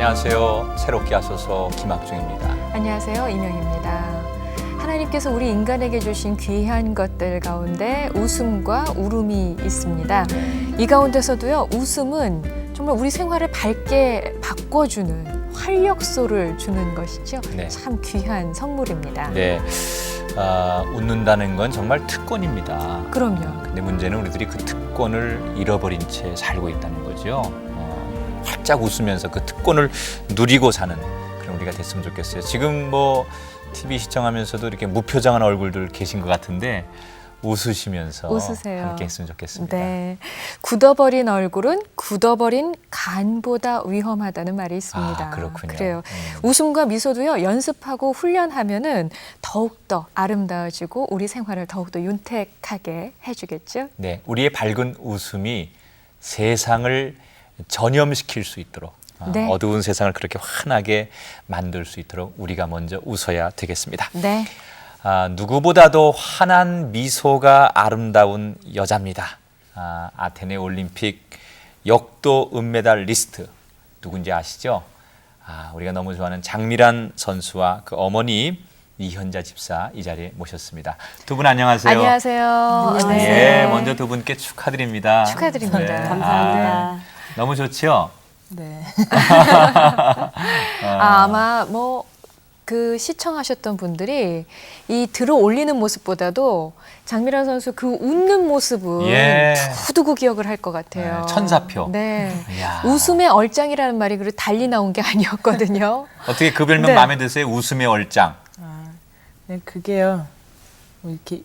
안녕하세요. 새롭게 하소서 김학중입니다. 안녕하세요. 이명입니다. 하나님께서 우리 인간에게 주신 귀한 것들 가운데 웃음과 울음이 있습니다. 이 가운데서도요, 웃음은 정말 우리 생활을 밝게 바꿔주는 활력소를 주는 것이죠. 네. 참 귀한 선물입니다. 네, 웃는다는 건 정말 특권입니다. 그럼요. 근데 문제는 우리들이 그 특권을 잃어버린 채 살고 있다는 거죠. 활짝 웃으면서 그 특권을 누리고 사는 그런 우리가 됐으면 좋겠어요. 지금 뭐 TV 시청하면서도 이렇게 무표정한 얼굴들 계신 것 같은데 웃으시면서 웃으세요. 함께 했으면 좋겠습니다. 네, 굳어버린 얼굴은 굳어버린 간보다 위험하다는 말이 있습니다. 아, 그렇군요. 그래요. 웃음과 미소도요, 연습하고 훈련하면은 더욱더 아름다워지고 우리 생활을 더욱더 윤택하게 해주겠죠. 네, 우리의 밝은 웃음이 세상을 전염시킬 수 있도록 네. 어두운 세상을 그렇게 환하게 만들 수 있도록 우리가 먼저 웃어야 되겠습니다. 네. 누구보다도 환한 미소가 아름다운 여자입니다. 아테네 올림픽 역도 은메달 리스트 누군지 아시죠? 우리가 너무 좋아하는 장미란 선수와 그 어머니 이현자 집사 이 자리에 모셨습니다. 두 분 안녕하세요. 안녕하세요. 안녕하세요. 예, 먼저 두 분께 축하드립니다. 축하드립니다. 네. 감사합니다. 너무 좋죠? 네. 아마 뭐 그 시청하셨던 분들이 이 들어 올리는 모습보다도 장미란 선수 그 웃는 모습은 예. 두고두고 기억을 할 것 같아요. 네, 천사표. 네. 이야. 웃음의 얼짱이라는 말이 그렇게 달리 나온 게 아니었거든요. 어떻게 그 별명 네. 마음에 드세요? 웃음의 얼짱. 네, 그게요. 뭐 이렇게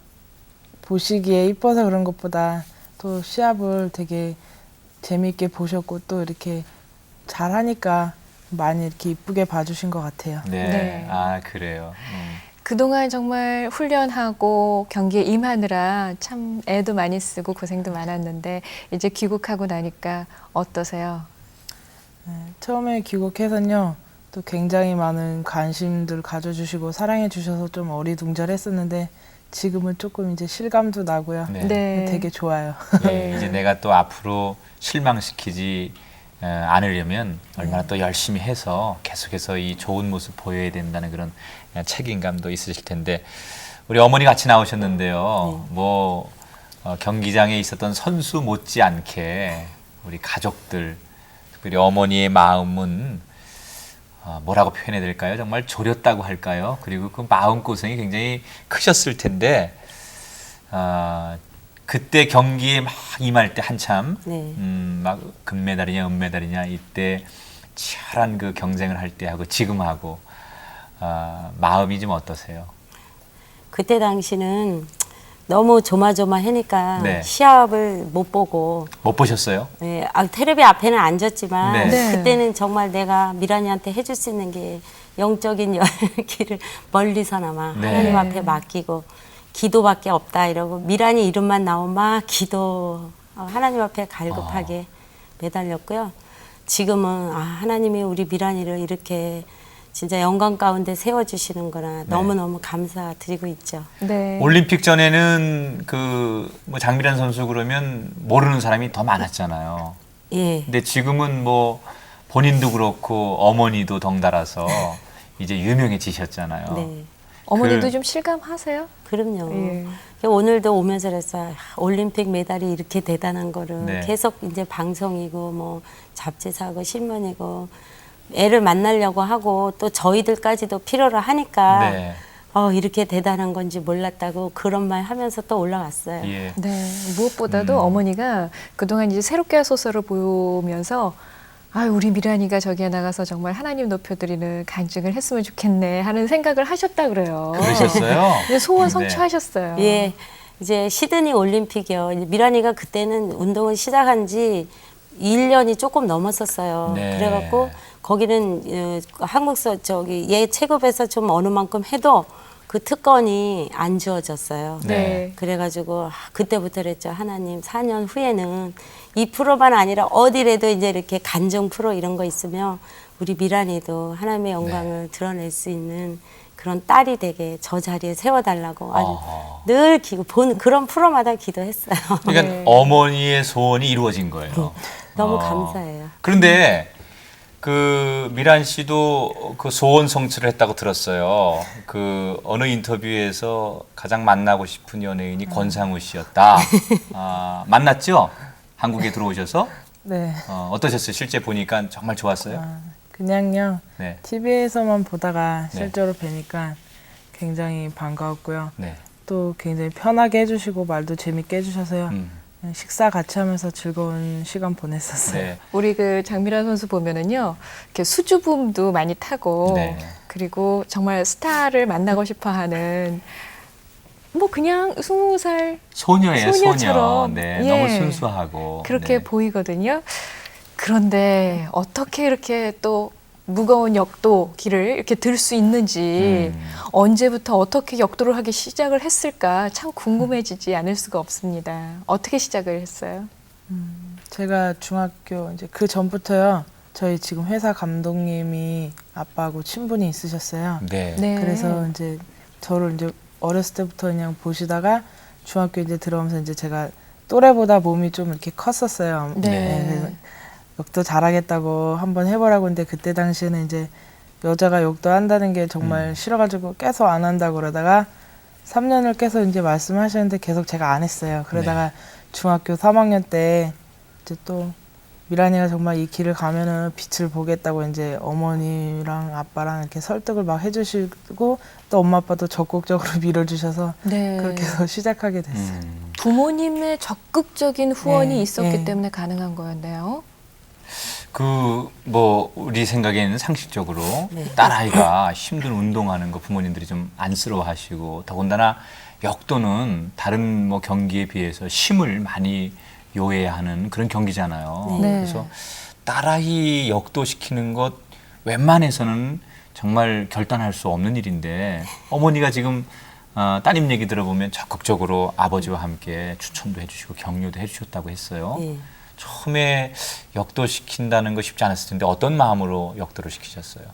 보시기에 이뻐서 그런 것보다 또 시합을 되게 재미있게 보셨고 또 이렇게 잘하니까 많이 이렇게 이쁘게 봐주신 것 같아요. 네. 네. 그래요. 그동안 정말 훈련하고 경기에 임하느라 참 애도 많이 쓰고 고생도 많았는데 이제 귀국하고 나니까 어떠세요? 네, 처음에 귀국해서는요. 또 굉장히 많은 관심들 가져주시고 사랑해 주셔서 좀 어리둥절했었는데 지금은 조금 이제 실감도 나고요. 네. 되게 좋아요. 예, 이제 내가 또 앞으로 실망시키지 않으려면 얼마나 또 열심히 해서 계속해서 이 좋은 모습 보여야 된다는 그런 책임감도 있으실 텐데 우리 어머니 같이 나오셨는데요. 뭐 경기장에 있었던 선수 못지않게 우리 가족들 특별히 어머니의 마음은 뭐라고 표현해야 될까요? 정말 졸였다고 할까요? 그리고 그 마음고생이 굉장히 크셨을 텐데 그때 경기에 막 임할 때 한참 네. 막 금메달이냐 은메달이냐 이때 치열한 그 경쟁을 할 때하고 지금하고 마음이 좀 어떠세요? 그때 당시는 너무 조마조마하니까 네. 시합을 못 보고 못 보셨어요? 네, 텔레비 앞에는 앉았지만 네. 네. 그때는 정말 내가 미란이한테 해줄 수 있는 게 영적인 열기를 멀리서나마 네. 하나님 앞에 맡기고 기도밖에 없다 이러고 미란이 이름만 나오면 막 기도 하나님 앞에 갈급하게 매달렸고요. 지금은 하나님이 우리 미란이를 이렇게 진짜 영광 가운데 세워주시는 거라 너무너무 감사드리고 있죠. 네. 올림픽 전에는 그 뭐 장미란 선수 그러면 모르는 사람이 더 많았잖아요. 예. 근데 지금은 뭐 본인도 그렇고 어머니도 덩달아서 이제 유명해지셨잖아요. 네. 어머니도 그- 좀 실감하세요? 그럼요. 예. 오늘도 오면서 그랬어요. 올림픽 메달이 이렇게 대단한 거를 네. 계속 이제 방송이고 뭐 잡지사고 신문이고 애를 만나려고 하고 또 저희들까지도 필요로 하니까 네. 이렇게 대단한 건지 몰랐다고 그런 말 하면서 또 올라왔어요. 예. 네. 무엇보다도 어머니가 그동안 이제 새롭게 하소서를 보면서 우리 미란이가 저기에 나가서 정말 하나님 높여드리는 간증을 했으면 좋겠네 하는 생각을 하셨다 그래요. 그러셨어요? 이제 소원 네. 성취하셨어요. 예. 이제 시드니 올림픽이요. 이제 미란이가 그때는 운동을 시작한 지 1년이 조금 넘었었어요. 네. 그래갖고 거기는 한국서 얘 체급에서 좀 어느 만큼 해도 그 특권이 안 주어졌어요. 네. 그래가지고 그때부터 그랬죠. 하나님 4년 후에는 이 프로만 아니라 어디라도 이제 이렇게 간증 프로 이런 거 있으면 우리 미란이도 하나님의 영광을 드러낼 수 있는 그런 딸이 되게 저 자리에 세워달라고 아주 늘 그런 프로마다 기도했어요. 그러니까 네. 어머니의 소원이 이루어진 거예요. 너무 감사해요. 그런데 그 미란 씨도 그 소원 성취를 했다고 들었어요. 그 어느 인터뷰에서 가장 만나고 싶은 연예인이 권상우 씨였다. 아, 만났죠? 한국에 들어오셔서 네. 어떠셨어요? 실제 보니까 정말 좋았어요? 그냥요. 네. TV에서만 보다가 네. 실제로 뵈니까 굉장히 반가웠고요. 네. 또 굉장히 편하게 해주시고 말도 재밌게 해주셔서요. 음. 그냥 식사 같이 하면서 즐거운 시간 보냈었어요. 네. 우리 그 장미란 선수 보면은요, 이렇게 수줍음도 많이 타고, 네. 그리고 정말 스타를 만나고 싶어하는 뭐 그냥 20살 소녀예요, 소녀처럼. 소녀. 네. 예. 너무 순수하고. 그렇게 네. 보이거든요. 그런데 어떻게 이렇게 또 무거운 역도 길을 이렇게 들 수 있는지 언제부터 어떻게 역도를 하기 시작을 했을까 참 궁금해지지 않을 수가 없습니다. 어떻게 시작을 했어요? 제가 중학교 이제 그 전부터요. 저희 지금 회사 감독님이 아빠하고 친분이 있으셨어요. 네. 네. 그래서 이제 저를 이제 어렸을 때부터 그냥 보시다가 중학교 이제 들어오면서 이제 제가 또래보다 몸이 좀 이렇게 컸었어요. 네. 그래서 역도 잘하겠다고 한번 해보라고 했는데 그때 당시에는 이제 여자가 역도 한다는 게 정말 싫어가지고 계속 안 한다고 그러다가 3년을 계속 이제 말씀하셨는데 계속 제가 안 했어요. 그러다가 중학교 3학년 때 이제 또 미란이가 정말 이 길을 가면은 빛을 보겠다고 이제 어머니랑 아빠랑 이렇게 설득을 막 해주시고 또 엄마 아빠도 적극적으로 밀어주셔서 네. 그렇게 해서 시작하게 됐어요. 부모님의 적극적인 후원이 네, 있었기 네. 때문에 가능한 거였네요. 그 뭐 우리 생각에는 상식적으로 네. 딸아이가 힘든 운동하는 거 부모님들이 좀 안쓰러워하시고 더군다나 역도는 다른 뭐 경기에 비해서 힘을 많이 요해야 하는 그런 경기잖아요. 네. 그래서 딸아이 역도시키는 것 웬만해서는 정말 결단할 수 없는 일인데 어머니가 지금 따님 얘기 들어보면 적극적으로 아버지와 함께 추천도 해주시고 격려도 해주셨다고 했어요. 예. 처음에 역도시킨다는 거 쉽지 않았을 텐데 어떤 마음으로 역도를 시키셨어요?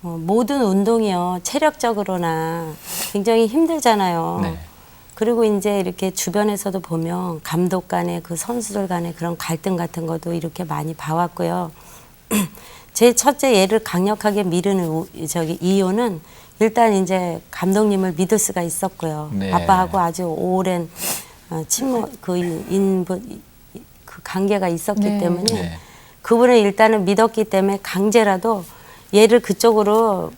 모든 운동이요 체력적으로나 굉장히 힘들잖아요. 네. 그리고 이제 이렇게 주변에서도 보면 감독 간의 그 선수들 간의 그런 갈등 같은 것도 이렇게 많이 봐왔고요. 제 첫째 얘를 강력하게 미루는 이유는 일단 이제 감독님을 믿을 수가 있었고요. 네. 아빠하고 아주 오랜 친목 그 관계가 있었기 네. 때문에 네. 그분을 일단은 믿었기 때문에 강제라도 얘를 그쪽으로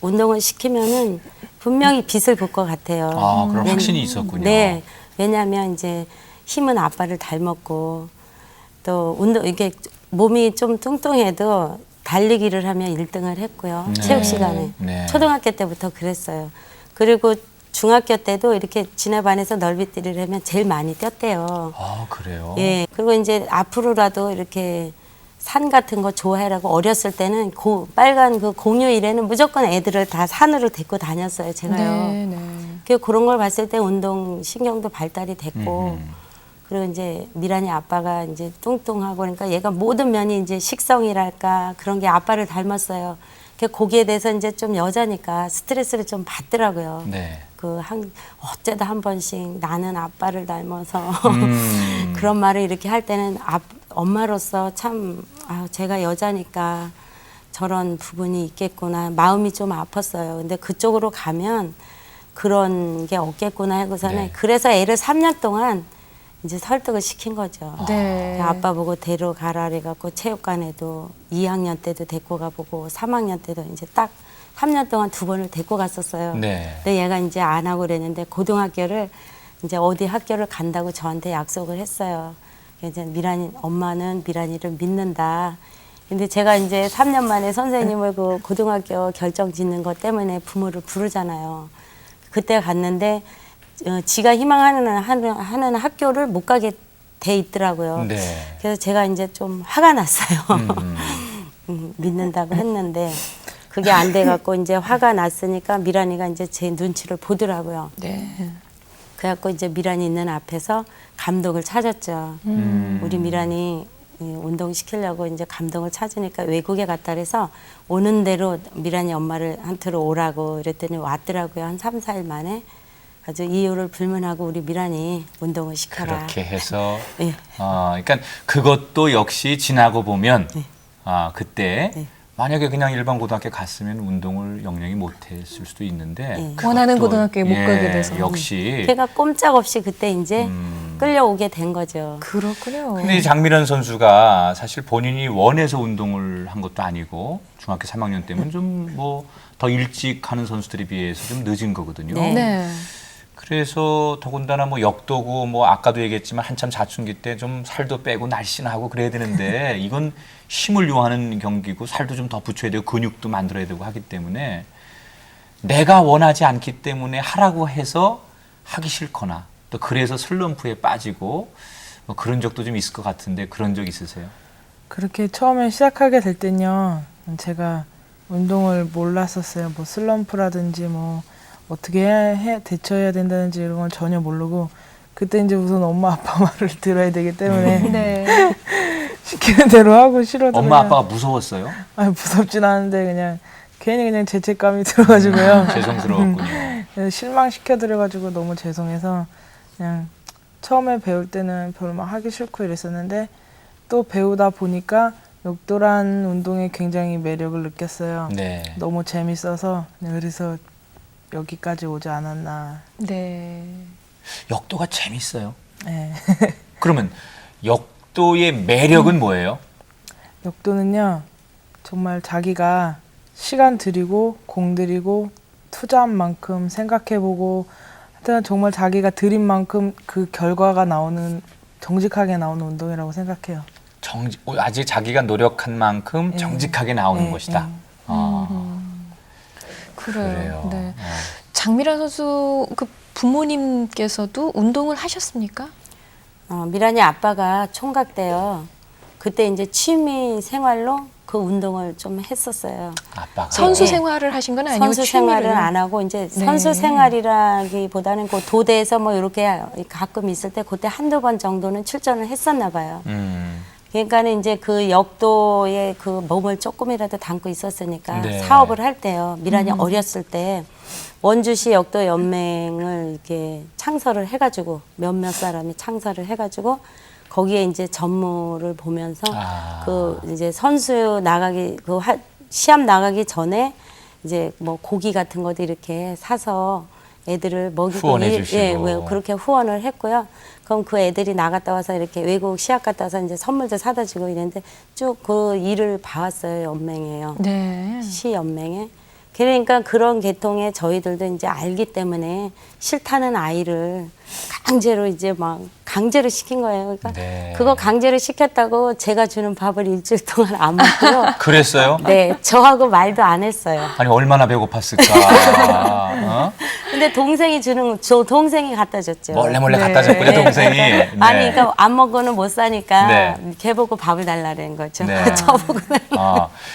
운동을 시키면은 분명히 빛을 볼 것 같아요. 아, 그런 확신이 있었군요. 네, 왜냐하면 이제 힘은 아빠를 닮았고 또 운동 이게 몸이 좀 뚱뚱해도 달리기를 하면 1등을 했고요. 네. 체육 시간에 네. 초등학교 때부터 그랬어요. 그리고 중학교 때도 이렇게 지네 반에서 넓이뛰기를 하면 제일 많이 뛰었대요. 아, 그래요? 예. 그리고 이제 앞으로라도 이렇게 산 같은 거 좋아해라고 어렸을 때는 빨간 그 공휴일에는 무조건 애들을 다 산으로 데리고 다녔어요. 제가요. 네, 네. 그런 걸 봤을 때 운동 신경도 발달이 됐고 그리고 이제 미란이 아빠가 이제 뚱뚱하고 그러니까 얘가 모든 면이 이제 식성이랄까 그런 게 아빠를 닮았어요. 거기에 대해서 이제 좀 여자니까 스트레스를 좀 받더라고요. 네. 어쩌다 한 번씩 나는 아빠를 닮아서 음. 그런 말을 이렇게 할 때는 엄마로서 참 제가 여자니까 저런 부분이 있겠구나 마음이 좀 아팠어요. 근데 그쪽으로 가면 그런 게 없겠구나 하고서는 네. 그래서 애를 3년 동안 이제 설득을 시킨 거죠. 네. 아빠 보고 데려가라 그래갖고 체육관에도 2학년 때도 데리고 가보고 3학년 때도 이제 딱 3년 동안 2번을 데리고 갔었어요. 네. 근데 얘가 이제 안 하고 그랬는데 고등학교를 이제 어디 학교를 간다고 저한테 약속을 했어요. 이제 엄마는 미란이를 믿는다. 근데 제가 이제 3년 만에 선생님을 그 고등학교 결정 짓는 것 때문에 부모를 부르잖아요. 그때 갔는데 지가 희망하는 학교를 못 가게 돼 있더라고요. 네. 그래서 제가 이제 좀 화가 났어요. 믿는다고 했는데 그게 안 돼갖고 이제 화가 났으니까 미란이가 이제 제 눈치를 보더라고요. 네. 그래갖고 이제 미란이 있는 앞에서 감독을 찾았죠. 우리 미란이 운동 시키려고 이제 감독을 찾으니까 외국에 갔다 그래서 오는 대로 미란이 엄마를 한테로 오라고 그랬더니 왔더라고요. 한 3, 4일 만에. 아주 이유를 불문하고 우리 미란이 운동을 시켜라. 그렇게 해서 예. 그러니까 그것도 역시 지나고 보면 그때 네. 만약에 그냥 일반 고등학교 갔으면 운동을 영영이 못했을 수도 있는데 네. 원하는 그것도, 고등학교에 못 가게 돼서. 역시. 걔가 꼼짝없이 그때 이제 끌려오게 된 거죠. 그렇군요. 근데 이 장미란 선수가 사실 본인이 원해서 운동을 한 것도 아니고 중학교 3학년 때면 좀 뭐 더 일찍 하는 선수들에 비해서 좀 늦은 거거든요. 네. 네. 그래서 더군다나 뭐 역도고 뭐 아까도 얘기했지만 한참 사춘기 때 좀 살도 빼고 날씬하고 그래야 되는데 이건 힘을 요하는 경기고 살도 좀 더 붙여야 되고 근육도 만들어야 되고 하기 때문에 내가 원하지 않기 때문에 하라고 해서 하기 싫거나 또 그래서 슬럼프에 빠지고 뭐 그런 적도 좀 있을 것 같은데 그런 적 있으세요? 그렇게 처음에 시작하게 될 땐요, 제가 운동을 몰랐었어요. 뭐 슬럼프라든지 뭐 어떻게 대처해야 된다든지 이런 건 전혀 모르고 그때 이제 우선 엄마 아빠 말을 들어야 되기 때문에 네. 시키는 대로 하고 싫어도 엄마 그냥, 아빠가 무서웠어요? 아니, 무섭진 않은데 그냥 괜히 그냥 죄책감이 들어가지고요. 죄송스러웠군요. 실망시켜드려가지고 너무 죄송해서 그냥 처음에 배울 때는 별로 막 하기 싫고 이랬었는데 또 배우다 보니까 역도란 운동에 굉장히 매력을 느꼈어요. 네. 너무 재밌어서 그래서 여기까지 오지 않았나. 네. 역도가 재밌어요. 네. 그러면 역도의 매력은 뭐예요? 역도는요, 정말 자기가 시간 들이고 공 들이고 투자한 만큼 생각해보고 하여튼 정말 자기가 들인 만큼 그 결과가 나오는 정직하게 나오는 운동이라고 생각해요. 아직 자기가 노력한 만큼 네. 정직하게 나오는 네, 것이다. 네. 그래요. 그래요. 네. 장미란 선수 그 부모님께서도 운동을 하셨습니까? 미란이 아빠가 총각 때요. 그때 이제 취미 생활로 그 운동을 좀 했었어요. 아빠가 선수 네. 생활을 하신 건 아니고 선수 생활은 취미로요? 안 하고 이제 네. 선수 생활이라기보다는 그 도대에서 뭐 이렇게 가끔 있을 때 그때 한두 번 정도는 출전을 했었나 봐요. 그러니까는 이제 그 역도에 그 몸을 조금이라도 담고 있었으니까 네. 사업을 할 때요. 미란이 어렸을 때 원주시 역도 연맹을 이렇게 창설을 해가지고 몇몇 사람이 창설을 해가지고 거기에 이제 전무를 보면서 그 이제 선수 나가기 시합 나가기 전에 이제 뭐 고기 같은 것도 이렇게 사서 애들을 먹이고 후원해 주시고. 왜 그렇게 후원을 했고요. 그럼 그 애들이 나갔다 와서 이렇게 외국 시합 갔다 와서 이제 선물도 사다 주고 이랬는데 쭉 그 일을 봐왔어요. 연맹에요. 네. 시 연맹에. 그러니까 그런 계통에 저희들도 이제 알기 때문에 싫다는 아이를 강제로 이제 막 강제로 시킨 거예요. 그러니까 네. 그거 강제로 시켰다고 제가 주는 밥을 일주일 동안 안 먹고요. 그랬어요? 네, 저하고 말도 안 했어요. 아니 얼마나 배고팠을까. 어? 근데 동생이 주는 저 동생이 갖다 줬죠. 몰래 네. 갖다 줬군요 동생이. 네. 아니, 그러니까 안 먹고는 못 사니까 네. 걔 보고 밥을 달라는 거죠. 네. 저 보고는.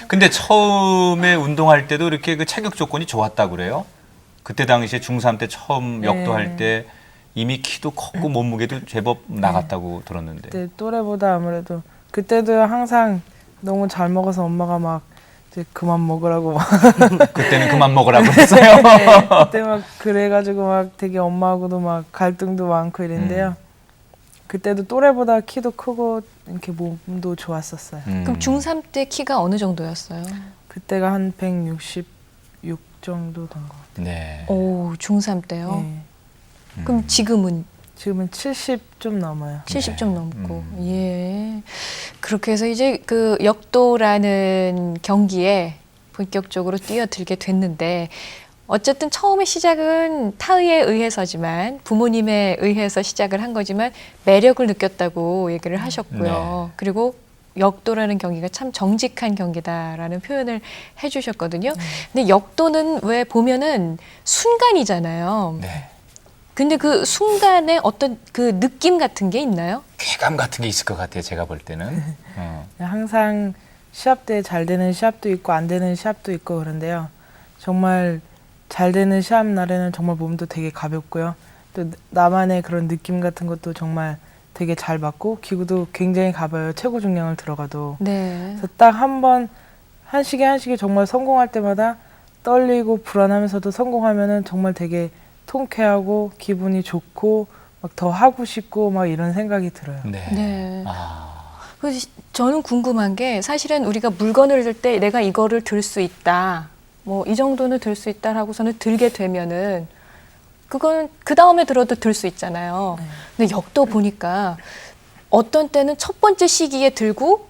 근데 처음에 운동할 때도 이렇게 그 체격 조건이 좋았다고 그래요? 그때 당시에 중3 때 처음 네. 역도할 때 이미 키도 컸고 몸무게도 제법 나갔다고 들었는데. 그때 또래보다 아무래도 그때도 항상 너무 잘 먹어서 엄마가 막 이제 그만 먹으라고 막 그때는 그만 먹으라고 했어요. 그때 막 그래가지고 막 되게 엄마하고도 막 갈등도 많고 이랬는데요. 그때도 또래보다 키도 크고 이렇게 몸도 좋았었어요. 그럼 중3 때 키가 어느 정도였어요? 그때가 한 166 정도 된 것 같아요. 네. 오, 중3 때요? 네. 그럼 지금은 지금은 70 좀 넘어요. 70 좀 넘고. 예. 그렇게 해서 이제 그 역도라는 경기에 본격적으로 뛰어들게 됐는데 어쨌든 처음에 시작은 타의에 의해서지만 부모님에 의해서 시작을 한 거지만 매력을 느꼈다고 얘기를 하셨고요. 네. 그리고 역도라는 경기가 참 정직한 경기다라는 표현을 해주셨거든요. 근데 역도는 왜 보면은 순간이잖아요. 네. 근데 그 순간에 어떤 그 느낌 같은 게 있나요? 쾌감 같은 게 있을 것 같아요. 제가 볼 때는. 항상 시합 때 잘 되는 시합도 있고 안 되는 시합도 있고 그런데요. 정말 잘 되는 시합 날에는 정말 몸도 되게 가볍고요. 또 나만의 그런 느낌 같은 것도 정말 되게 잘 맞고 기구도 굉장히 가벼워요. 최고 중량을 들어가도. 네. 그래서 딱 한 번 한 시계 한 시계 정말 성공할 때마다 떨리고 불안하면서도 성공하면은 정말 되게 통쾌하고 기분이 좋고 막 더 하고 싶고 막 이런 생각이 들어요. 네. 네. 그래서 저는 궁금한 게 사실은 우리가 물건을 들 때 내가 이거를 들 수 있다. 뭐 이 정도는 들 수 있다라고서는 들게 되면은 그건 그 다음에 들어도 들 수 있잖아요. 근데 역도 보니까 어떤 때는 첫 번째 시기에 들고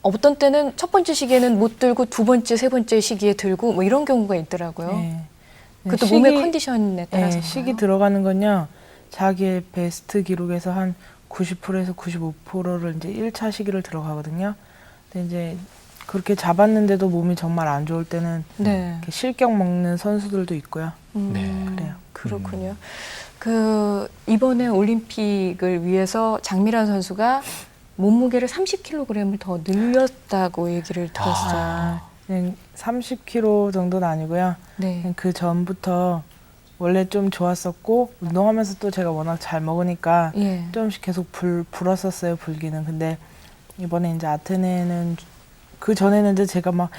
어떤 때는 첫 번째 시기에는 못 들고 두 번째, 세 번째 시기에 들고 뭐 이런 경우가 있더라고요. 네. 그것도 몸의 컨디션에 따라서. 네, 시기 들어가는 건요. 자기의 베스트 기록에서 한 90%에서 95%를 이제 1차 시기를 들어가거든요. 근데 이제 그렇게 잡았는데도 몸이 정말 안 좋을 때는 네. 이렇게 실격 먹는 선수들도 있고요. 네. 그래요. 그렇군요. 그 이번에 올림픽을 위해서 장미란 선수가 몸무게를 30kg을 더 늘렸다고 얘기를 들었어요. 아, 그냥 30kg 정도는 아니고요. 네. 그냥 그 전부터 원래 좀 좋았었고 운동하면서 또 제가 워낙 잘 먹으니까 예. 조금씩 계속 불었었어요, 불기는. 근데 이번에 이제 아테네는 그 전에는 이제 제가 막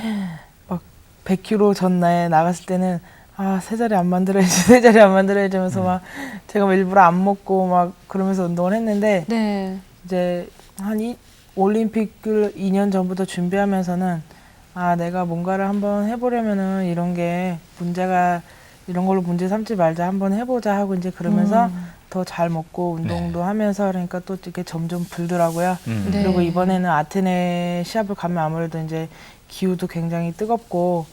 100kg 전날에 나갔을 때는 아, 세 자리 안 만들어야지, 세 자리 안 만들어야지 하면서 막 제가 막 일부러 안 먹고 막 그러면서 운동을 했는데 네. 이제 올림픽을 2년 전부터 준비하면서는 아, 내가 뭔가를 한번 해보려면은 이런 게 이런 걸로 문제 삼지 말자, 한번 해보자 하고 이제 그러면서 더 잘 먹고 운동도 하면서 그러니까 또 이렇게 점점 불더라고요. 네. 그리고 이번에는 아테네 시합을 가면 아무래도 이제 기후도 굉장히 뜨겁고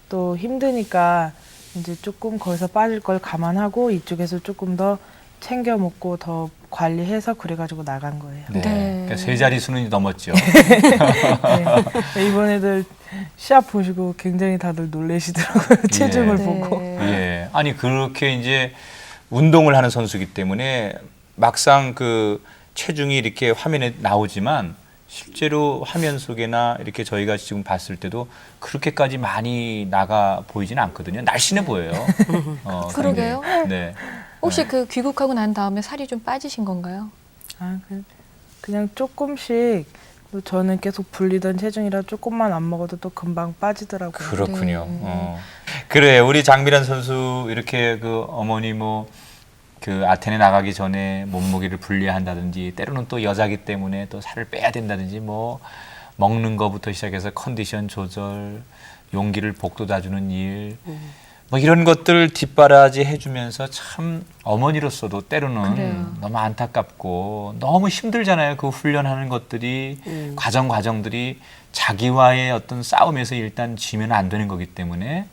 또 힘드니까 이제 조금 거기서 빠질 걸 감안하고 이쪽에서 조금 더 챙겨 먹고 더 관리해서 그래가지고 나간 거예요. 네. 네. 그러니까 세 자리 수는 넘었죠. 네. 이번에들 시합 보시고 굉장히 다들 놀라시더라고요. 체중을 네. 보고. 예. 아니 그렇게 이제 운동을 하는 선수이기 때문에 막상 그 체중이 이렇게 화면에 나오지만 실제로 화면 속에나 이렇게 저희가 지금 봤을 때도 그렇게까지 많이 나가 보이지는 않거든요. 날씬해 보여요. 그러게요. 굉장히. 네. 혹시 그 귀국하고 난 다음에 살이 좀 빠지신 건가요? 아, 그냥 조금씩 또 저는 계속 불리던 체중이라 조금만 안 먹어도 또 금방 빠지더라고요. 그렇군요. 네. 그래 우리 장미란 선수 이렇게 그 어머니 뭐 그 아테네 나가기 전에 몸무게를 분리한다든지 때로는 또 여자기 때문에 또 살을 빼야 된다든지 뭐 먹는 거부터 시작해서 컨디션 조절, 용기를 복돋아주는 일, 뭐 이런 것들 뒷바라지 해주면서 참 어머니로서도 때로는 그래요. 너무 안타깝고 너무 힘들잖아요. 그 훈련하는 것들이 과정들이 자기와의 어떤 싸움에서 일단 지면 안 되는 거기 때문에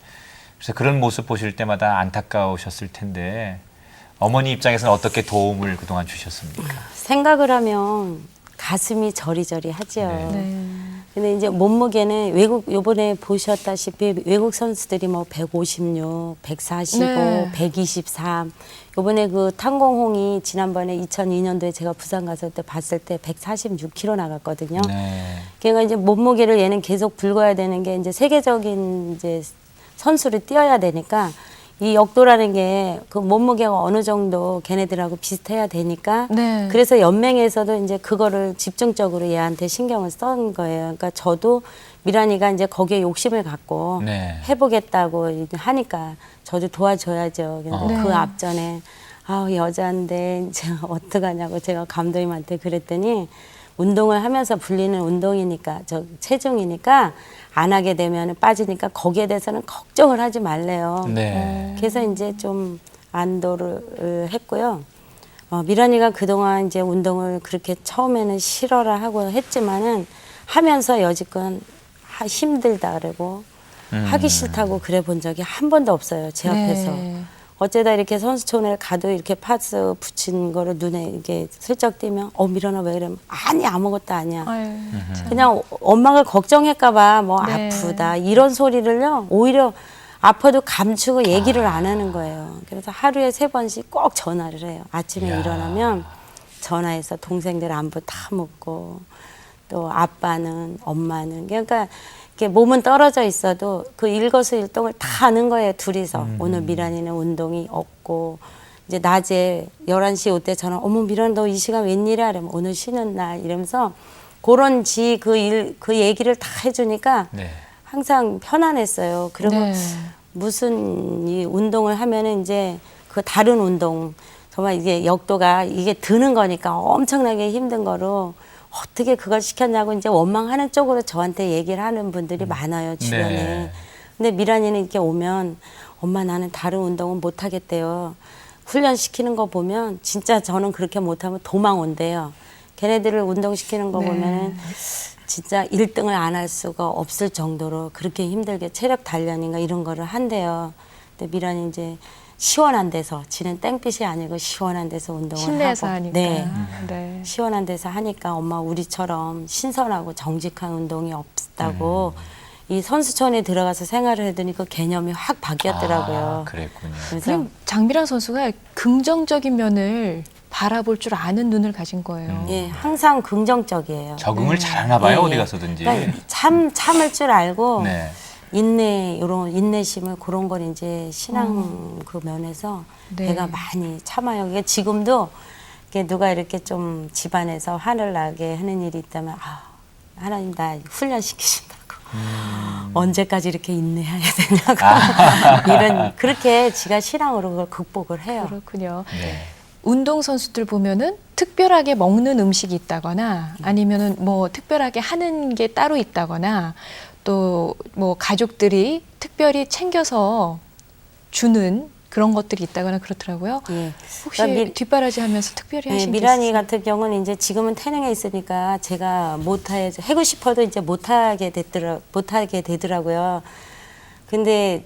그래서 그런 모습 보실 때마다 안타까우셨을 텐데 어머니 입장에서는 어떻게 도움을 그동안 주셨습니까? 생각을 하면 가슴이 저리저리 하죠. 네. 근데 이제 몸무게는 요번에 보셨다시피 외국 선수들이 뭐 156, 145, 네. 123. 요번에 그 탕공홍이 지난번에 2002년도에 제가 부산 갔을 때 봤을 때 146kg 나갔거든요. 네. 그러니까 이제 몸무게를 얘는 계속 붉어야 되는 게 이제 세계적인 이제 선수를 뛰어야 되니까 이 역도라는 게 그 몸무게가 어느 정도 걔네들하고 비슷해야 되니까 네. 그래서 연맹에서도 이제 그거를 집중적으로 얘한테 신경을 쓴 거예요. 그러니까 저도 미란이가 이제 거기에 욕심을 갖고 네. 해보겠다고 하니까 저도 도와줘야죠. 그래서 네. 그 앞전에 여자인데 이제 어떡하냐고 제가 감독님한테 그랬더니 운동을 하면서 불리는 운동이니까 체중이니까 안 하게 되면 빠지니까 거기에 대해서는 걱정을 하지 말래요. 네. 그래서 이제 좀 안도를 했고요. 미란이가 그동안 이제 운동을 그렇게 처음에는 싫어라 하고 했지만은 하면서 여지껏 힘들다 그러고 하기 싫다고 그래 본 적이 한 번도 없어요. 제 앞에서. 네. 어쩌다 이렇게 선수촌에 가도 이렇게 파스 붙인 거를 눈에 이렇게 슬쩍 띄면 미란아 왜 이러면 아니 아무것도 아니야. 아유, 그냥 엄마가 걱정할까봐 뭐 네. 아프다 이런 소리를요 오히려 아파도 감추고 얘기를 안 하는 거예요. 그래서 하루에 3번씩 꼭 전화를 해요. 아침에 이야. 일어나면 전화해서 동생들 안부 다 묻고 또 아빠는 엄마는 그러니까 이렇게 몸은 떨어져 있어도 그 일거수일동을 다 하는 거예요. 둘이서. 오늘 미란이는 운동이 없고 이제 낮에 11시 올 때 전화 어머 미란 너 이 시간 웬일이야? 이러면 오늘 쉬는 날 이러면서 그런 그 얘기를 다 해주니까 네. 항상 편안했어요. 그리고 네. 무슨 이 운동을 하면은 이제 그 다른 운동 정말 이게 역도가 이게 드는 거니까 엄청나게 힘든 거로 어떻게 그걸 시켰냐고 이제 원망하는 쪽으로 저한테 얘기를 하는 분들이 많아요, 주변에. 네. 근데 미란이는 이렇게 오면 엄마 나는 다른 운동은 못 하겠대요. 훈련시키는 거 보면 진짜 저는 그렇게 못하면 도망 온대요. 걔네들을 운동시키는 거 네. 보면은 진짜 1등을 안 할 수가 없을 정도로 그렇게 힘들게 체력 단련인가 이런 거를 한대요. 근데 미란이 이제 시원한 데서, 지는 땡빛이 아니고 시원한 데서 운동을 실내에서 하고. 하니까. 네. 네. 시원한 데서 하니까 엄마 우리처럼 신선하고 정직한 운동이 없다고 이 선수촌에 들어가서 생활을 했더니 그 개념이 확 바뀌었더라고요. 아, 그랬군요. 그래서 그럼 장미란 선수가 긍정적인 면을 바라볼 줄 아는 눈을 가진 거예요. 예, 항상 긍정적이에요. 적응을 잘하나 봐요, 예, 어디 예. 가서든지. 그러니까 참을 줄 알고 네. 이런 인내심을 그런 걸 이제 신앙 그 면에서 네. 내가 많이 참아요. 이게 지금도 이렇게 누가 이렇게 좀 집안에서 화를 나게 하는 일이 있다면 하나님 나 훈련 시키신다고 언제까지 이렇게 인내해야 되냐고 이런 그렇게 지가 신앙으로 그걸 극복을 해요. 그렇군요. 네. 운동 선수들 보면은 특별하게 먹는 음식이 있다거나 아니면은 뭐 특별하게 하는 게 따로 있다거나 또 뭐 가족들이 특별히 챙겨서 주는 그런 것들이 있다거나 그렇더라고요. 예. 혹시 그러니까 뒷바라지 하면서 특별히 하신 게 미란이 있으세요? 같은 경우는 이제 지금은 태능에 있으니까 제가 하고 싶어도 이제 못하게 되더라고요. 근데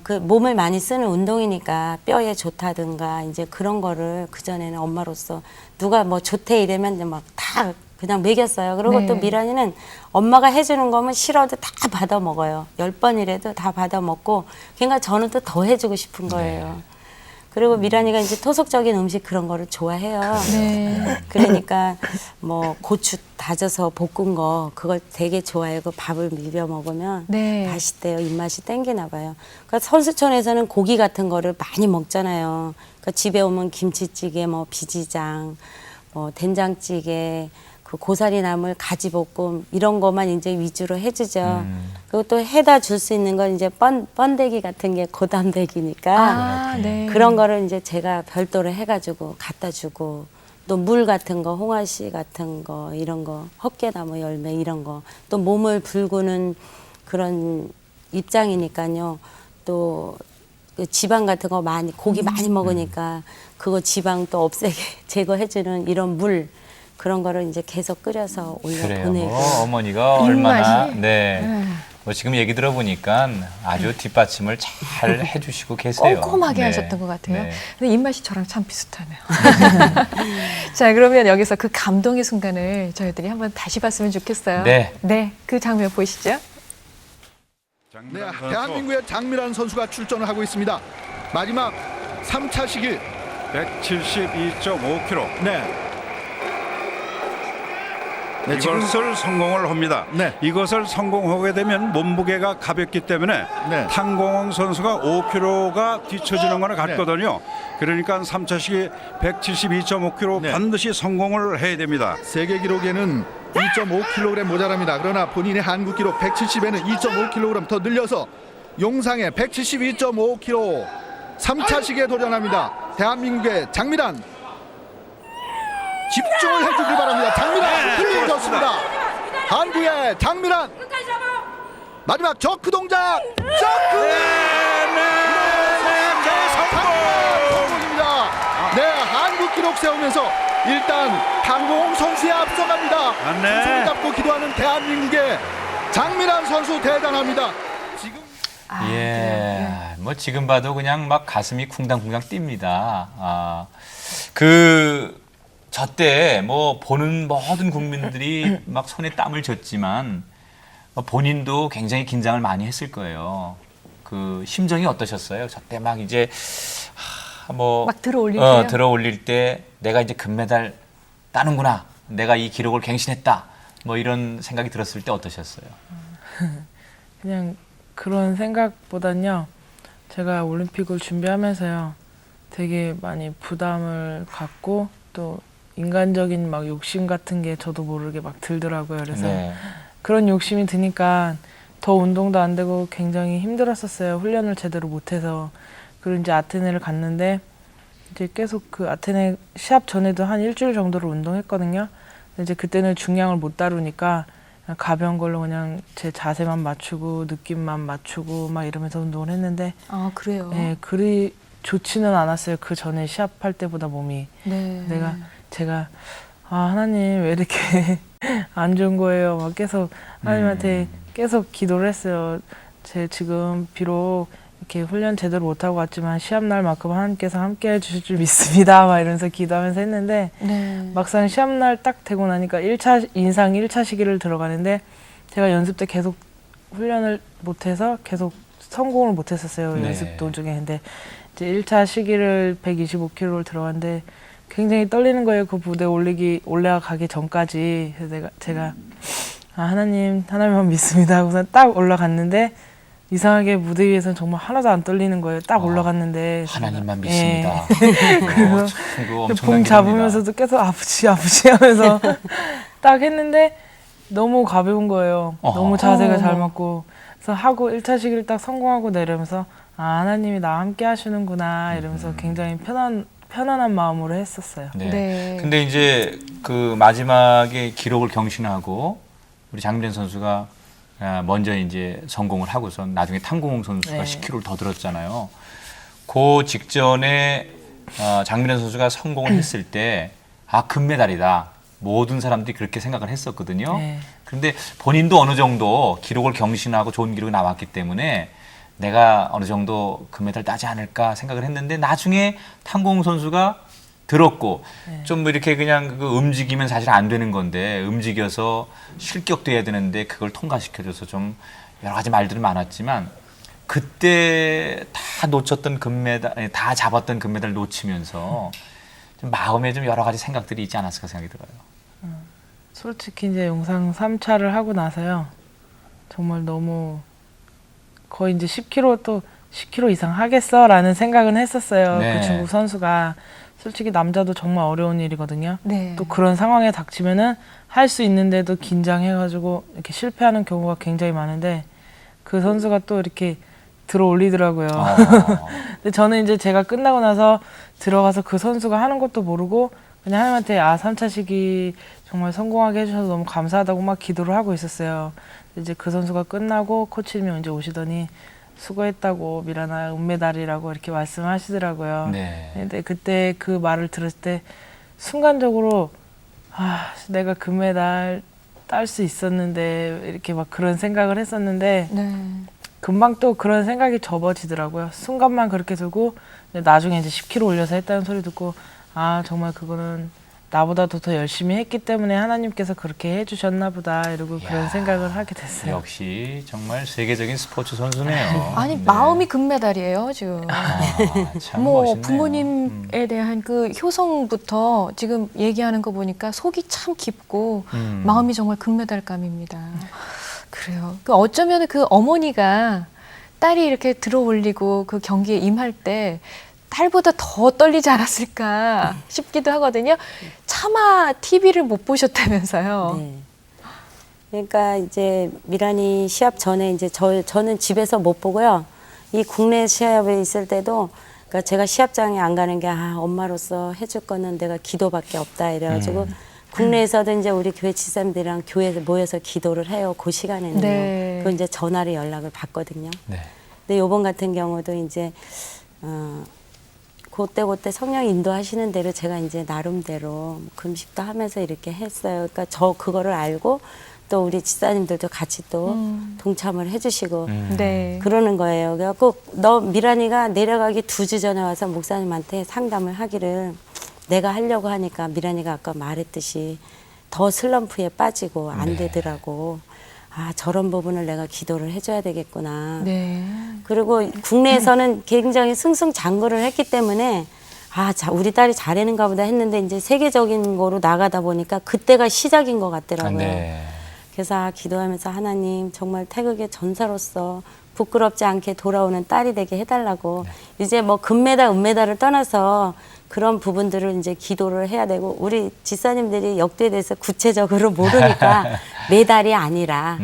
그 몸을 많이 쓰는 운동이니까 뼈에 좋다든가 이제 그런 거를 그전에는 엄마로서 누가 뭐 좋대 이러면 이제 막 다 그냥 먹였어요. 그리고 네. 또 미란이는 엄마가 해주는 거면 싫어도 다 받아 먹어요. 10번이라도 다 받아 먹고 그러니까 저는 또 더 해주고 싶은 거예요. 그리고 미란이가 이제 토속적인 음식 그런 거를 좋아해요. 네. 그러니까 뭐 고추 다져서 볶은 거 그걸 되게 좋아해요. 그 밥을 비벼 먹으면 네. 맛있대요. 입맛이 땡기나 봐요. 그러니까 선수촌에서는 고기 같은 거를 많이 먹잖아요. 그러니까 집에 오면 김치찌개, 뭐 비지장, 뭐 된장찌개, 그 고사리 나물, 가지볶음 이런 것만 이제 위주로 해주죠. 그리고 또 해다 줄 수 있는 건 이제 번데기 같은 게 고단백이니까 아, 네. 그런 거를 이제 제가 별도로 해가지고 갖다 주고 또 물 같은 거, 홍화씨 같은 거 이런 거, 헛개나무 열매 이런 거 또 몸을 불구는 그런 입장이니까요. 또 그 지방 같은 거 많이 고기 많이 먹으니까 그거 지방 또 없애게 제거해주는 이런 물 그런 거를 이제 계속 끓여서 올려 그래요. 보내고. 뭐 어머니가 입맛이? 얼마나 뭐 지금 얘기 들어보니까 아주 뒷받침을 잘 해주시고 계세요. 꼼꼼하게 네. 하셨던 것 같아요. 네. 근데 입맛이 저랑 참 비슷하네요. 자, 그러면 여기서 그 감동의 순간을 저희들이 한번 다시 봤으면 좋겠어요. 네. 네, 그 장면 보시죠. 네, 대한민국의 장미란 선수가 출전을 하고 있습니다. 마지막 3차 시기. 172.5kg. 네. 네, 이것을 성공을 합니다. 네. 이것을 성공하게 되면 몸무게가 가볍기 때문에 네. 탕공홍 선수가 5kg가 뒤처지는 거는 같거든요. 그러니까 3차 시기 172.5kg 네. 반드시 성공을 해야 됩니다. 세계 기록에는 2.5kg 모자랍니다. 그러나 본인의 한국 기록 170에는 2.5kg 더 늘려서 용상의 172.5kg 3차 시기에 도전합니다. 대한민국의 장미란 집중을 해주길 바랍니다. 장미란 흘리졌습니다 한국의 장미란 마지막 저크 동작 저크 성공입니다. 네, 한국 기록 세우면서 일단 탕공 선수에 앞서갑니다. 네. 손을 잡고 기도하는 대한민국의 장미란 선수 대단합니다. 지금 예, 뭐 지금 봐도 그냥 막 가슴이 쿵당쿵당 뜁니다. 저 때 뭐 보는 모든 국민들이 막 손에 땀을 줬지만 본인도 굉장히 긴장을 많이 했을 거예요. 그 심정이 어떠셨어요? 저 때 막 이제 막 들어올릴 때요? 들어올릴 때 내가 이제 금메달 따는구나. 내가 이 기록을 갱신했다. 뭐 이런 생각이 들었을 때 어떠셨어요? 그냥 그런 생각보단요. 제가 올림픽을 준비하면서요. 되게 많이 부담을 갖고 또 인간적인 막 욕심 같은 게 저도 모르게 막 들더라고요. 그래서 네. 그런 욕심이 드니까 더 운동도 안 되고 굉장히 힘들었었어요. 훈련을 제대로 못해서. 그리고 이제 아테네를 갔는데 이제 계속 그 아테네 시합 전에도 한 일주일 정도를 운동했거든요. 이제 그때는 중량을 못 다루니까 그냥 가벼운 걸로 그냥 제 자세만 맞추고 느낌만 맞추고 막 이러면서 운동을 했는데 아, 그래요? 예, 그리 좋지는 않았어요. 그 전에 시합할 때보다 몸이. 네. 제가 아, 하나님 왜 이렇게 안 좋은 거예요. 막 계속 하나님한테 계속 기도를 했어요. 제 지금 비록 이렇게 훈련 제대로 못하고 왔지만 시합 날만큼 하나님께서 함께 해주실 줄 믿습니다. 막 이러면서 기도하면서 했는데 네. 막상 시합 날 딱 되고 나니까 1차 인상 1차 시기를 들어가는데 제가 연습 때 계속 훈련을 못해서 계속 성공을 못했었어요. 네. 연습 도중에. 근데 이제 1차 시기를 125kg를 들어갔는데 굉장히 떨리는 거예요. 그 무대 올라가기 전까지. 그래서 제가 아, 하나님만 믿습니다 하고서 딱 올라갔는데 이상하게 무대 위에서는 정말 하나도 안 떨리는 거예요. 딱 올라갔는데 하나님만 제가, 믿습니다. 그리고 그거 엄청난 봉 기도입니다. 잡으면서도 계속 아프지 하면서 딱 했는데 너무 가벼운 거예요. 너무 자세가 잘 맞고. 그래서 하고 1차 시기를 딱 성공하고 내려면서 아, 하나님이 나와 함께 하시는구나 이러면서 굉장히 편안한 마음으로 했었어요. 네. 네. 근데 이제 그 마지막에 기록을 경신하고 우리 장민현 선수가 먼저 이제 성공을 하고선 나중에 탕공홍 선수가 네. 10kg를 더 들었잖아요. 그 직전에 장민현 선수가 성공을 했을 때 아, 금메달이다. 모든 사람들이 그렇게 생각을 했었거든요. 네. 그런데 본인도 어느 정도 기록을 경신하고 좋은 기록이 나왔기 때문에 내가 어느 정도 금메달 따지 않을까 생각을 했는데 나중에 탕공 선수가 들었고 좀 이렇게 그냥 그 움직이면 사실 안 되는 건데 움직여서 실격돼야 되는데 그걸 통과시켜줘서 좀 여러 가지 말들이 많았지만 그때 다 놓쳤던 금메달, 다 잡았던 금메달 놓치면서 좀 마음에 좀 여러 가지 생각들이 있지 않았을까 생각이 들어요. 솔직히 이제 영상 3차를 하고 나서요. 정말 너무 거의 이제 10kg 또 10kg 이상 하겠어라는 생각은 했었어요. 네. 그 중국 선수가 솔직히 남자도 정말 어려운 일이거든요. 네. 또 그런 상황에 닥치면은 할 수 있는데도 긴장해가지고 이렇게 실패하는 경우가 굉장히 많은데 그 선수가 또 이렇게 들어 올리더라고요. 근데 저는 이제 제가 끝나고 나서 들어가서 그 선수가 하는 것도 모르고 그냥 하나님한테 아, 3차 시기 정말 성공하게 해주셔서 너무 감사하다고 막 기도를 하고 있었어요. 이제 그 선수가 끝나고 코치님이 이제 오시더니 수고했다고 미란아 은메달이라고 이렇게 말씀하시더라고요. 네. 근데 그때 그 말을 들었을 때 순간적으로 아, 내가 금메달 딸 수 있었는데 이렇게 막 그런 생각을 했었는데 네. 금방 또 그런 생각이 접어지더라고요. 순간만 그렇게 들고 나중에 이제 10kg 올려서 했다는 소리 듣고 아, 정말 그거는 나보다도 더 열심히 했기 때문에 하나님께서 그렇게 해주셨나 보다 이러고 그런 생각을 하게 됐어요. 역시 정말 세계적인 스포츠 선수네요. 아니, 네. 마음이 금메달이에요, 지금. 참 뭐 멋있네요. 부모님에 대한 그 효성부터 지금 얘기하는 거 보니까 속이 참 깊고 마음이 정말 금메달감입니다. 그래요. 그 어쩌면 그 어머니가 딸이 이렇게 들어 올리고 그 경기에 임할 때 딸보다 더 떨리지 않았을까 싶기도 하거든요. 차마 TV를 못 보셨다면서요. 네. 그러니까 이제 미란이 시합 전에 이제 저는 집에서 못 보고요. 이 국내 시합에 있을 때도 그러니까 제가 시합장에 안 가는 게 아, 엄마로서 해줄 거는 내가 기도밖에 없다 이래가지고 국내에서도 이제 우리 교회 집사님들이랑 교회에서 모여서 기도를 해요. 그 시간에는요. 네. 그 이제 전화로 연락을 받거든요. 네. 근데 요번 같은 경우도 이제 그때 성령 인도하시는 대로 제가 이제 나름대로 금식도 하면서 이렇게 했어요. 그러니까 저 그거를 알고 또 우리 집사님들도 같이 또 동참을 해주시고 네. 그러는 거예요. 그래갖고 너 미란이가 내려가기 2주 전에 와서 목사님한테 상담을 하기를 내가 하려고 하니까 미란이가 아까 말했듯이 더 슬럼프에 빠지고 안 되더라고. 아, 저런 부분을 내가 기도를 해줘야 되겠구나. 네. 그리고 국내에서는 굉장히 승승장구를 했기 때문에 아, 자, 우리 딸이 잘하는가 보다 했는데 이제 세계적인 거로 나가다 보니까 그때가 시작인 것 같더라고요. 네. 그래서 아, 기도하면서 하나님 정말 태극의 전사로서 부끄럽지 않게 돌아오는 딸이 되게 해달라고 이제 뭐 금메달, 은메달을 떠나서 그런 부분들을 이제 기도를 해야 되고 우리 집사님들이 역대에 대해서 구체적으로 모르니까 메달이 아니라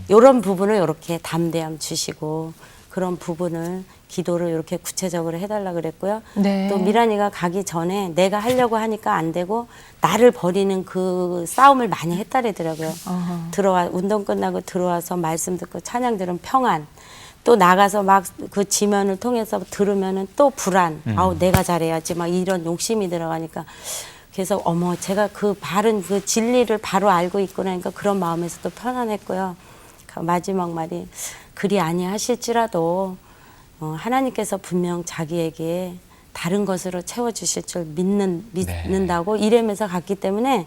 이런 부분을 이렇게 담대함 주시고 그런 부분을 기도를 이렇게 구체적으로 해달라 그랬고요. 네. 또 미란이가 가기 전에 내가 하려고 하니까 안 되고 나를 버리는 그 싸움을 많이 했다래더라고요. 운동 끝나고 들어와서 말씀 듣고 찬양 들으면 평안. 또 나가서 막 그 지면을 통해서 들으면은 또 불안. 아우 내가 잘해야지 막 이런 욕심이 들어가니까 그래서 어머 제가 그 바른 그 진리를 바로 알고 있구나 하니까 그런 마음에서 또 편안했고요. 그 마지막 말이 그리 아니하실지라도 하나님께서 분명 자기에게 다른 것으로 채워주실 줄 믿는다고 이러면서 갔기 때문에